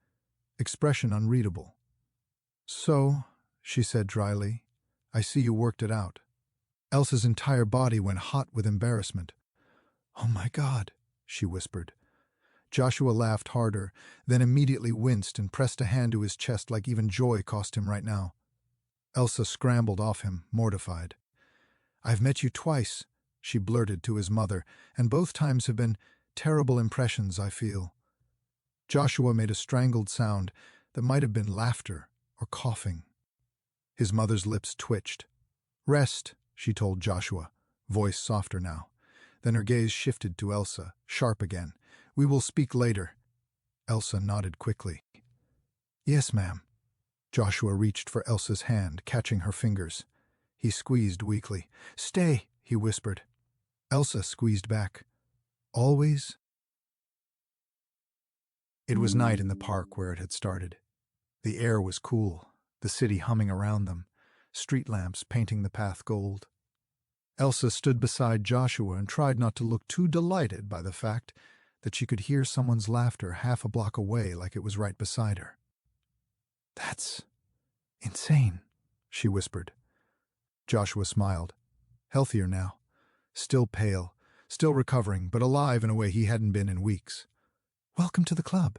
expression unreadable. "So," she said dryly, "I see you worked it out." Elsa's entire body went hot with embarrassment. "Oh my God," she whispered. Joshua laughed harder, then immediately winced and pressed a hand to his chest like even joy cost him right now. Elsa scrambled off him, mortified. "I've met you twice," she blurted to his mother, "and both times have been terrible impressions, I feel." Joshua made a strangled sound that might have been laughter or coughing. His mother's lips twitched. "Rest," she told Joshua, voice softer now. Then her gaze shifted to Elsa, sharp again. "We will speak later." Elsa nodded quickly. "Yes, ma'am." Joshua reached for Elsa's hand, catching her fingers. He squeezed weakly. "Stay," he whispered. Elsa squeezed back. "Always?" It was night in the park where it had started. The air was cool, the city humming around them, street lamps painting the path gold. Elsa stood beside Joshua and tried not to look too delighted by the fact that she could hear someone's laughter half a block away like it was right beside her. "That's insane," she whispered. Joshua smiled. Healthier now. Still pale, still recovering, but alive in a way he hadn't been in weeks. "Welcome to the club."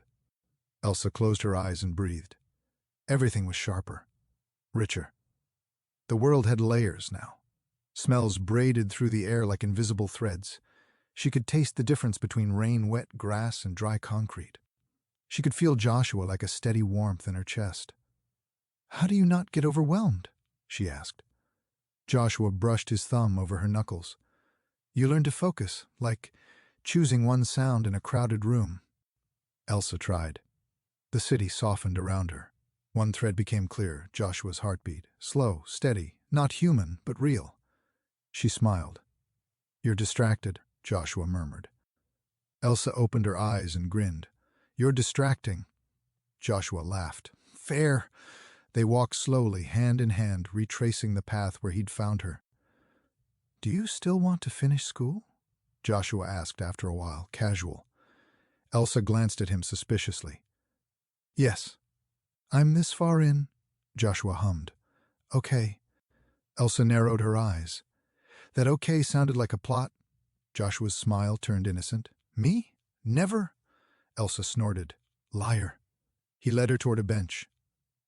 Elsa closed her eyes and breathed. Everything was sharper, richer. The world had layers now. Smells braided through the air like invisible threads. She could taste the difference between rain-wet grass and dry concrete. She could feel Joshua like a steady warmth in her chest. "How do you not get overwhelmed?" she asked. Joshua brushed his thumb over her knuckles. "You learn to focus, like choosing one sound in a crowded room." Elsa tried. The city softened around her. One thread became clear, Joshua's heartbeat. Slow, steady, not human, but real. She smiled. "You're distracted," Joshua murmured. Elsa opened her eyes and grinned. "You're distracting." Joshua laughed. "Fair." They walked slowly, hand in hand, retracing the path where he'd found her. "Do you still want to finish school?" Joshua asked after a while, casual. Elsa glanced at him suspiciously. "Yes." "I'm this far in," Joshua hummed. "Okay." Elsa narrowed her eyes. That okay sounded like a plot. Joshua's smile turned innocent. "Me? Never." Elsa snorted. "Liar." He led her toward a bench.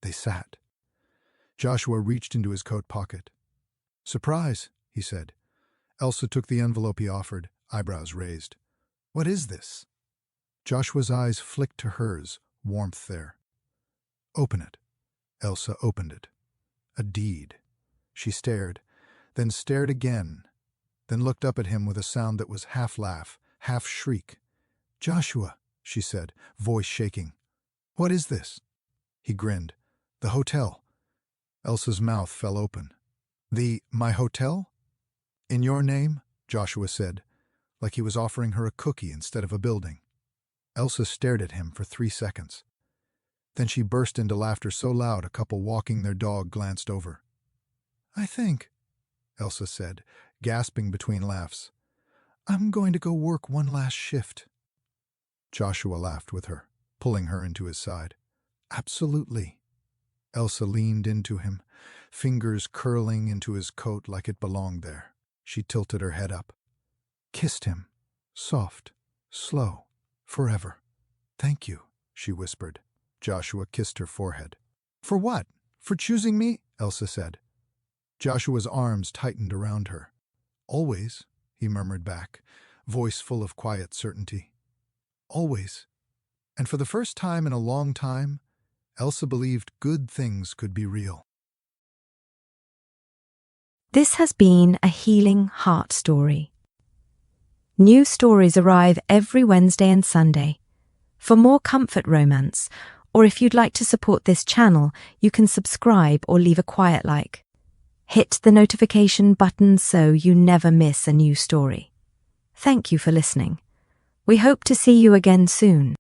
They sat. Joshua reached into his coat pocket. "Surprise," he said. Elsa took the envelope he offered, eyebrows raised. "What is this?" Joshua's eyes flicked to hers, warmth there. "Open it." Elsa opened it. A deed. She stared, then stared again, then looked up at him with a sound that was half laugh, half shriek. "Joshua," she said, voice shaking. "What is this?" He grinned. "The hotel." Elsa's mouth fell open. My hotel?" "In your name?" Joshua said, like he was offering her a cookie instead of a building. Elsa stared at him for 3 seconds. Then she burst into laughter so loud a couple walking their dog glanced over. "I think," Elsa said, gasping between laughs, "I'm going to go work one last shift." Joshua laughed with her, pulling her into his side. "Absolutely." Elsa leaned into him, fingers curling into his coat like it belonged there. She tilted her head up. Kissed him. Soft, slow, forever. "Thank you," she whispered. Joshua kissed her forehead. "For what? For choosing me?" Elsa said. Joshua's arms tightened around her. "Always," he murmured back, voice full of quiet certainty. "Always." And for the first time in a long time, Elsa believed good things could be real. This has been a Healing Heart Story. New stories arrive every Wednesday and Sunday. For more comfort romance, or if you'd like to support this channel, you can subscribe or leave a quiet like. Hit the notification button so you never miss a new story. Thank you for listening. We hope to see you again soon.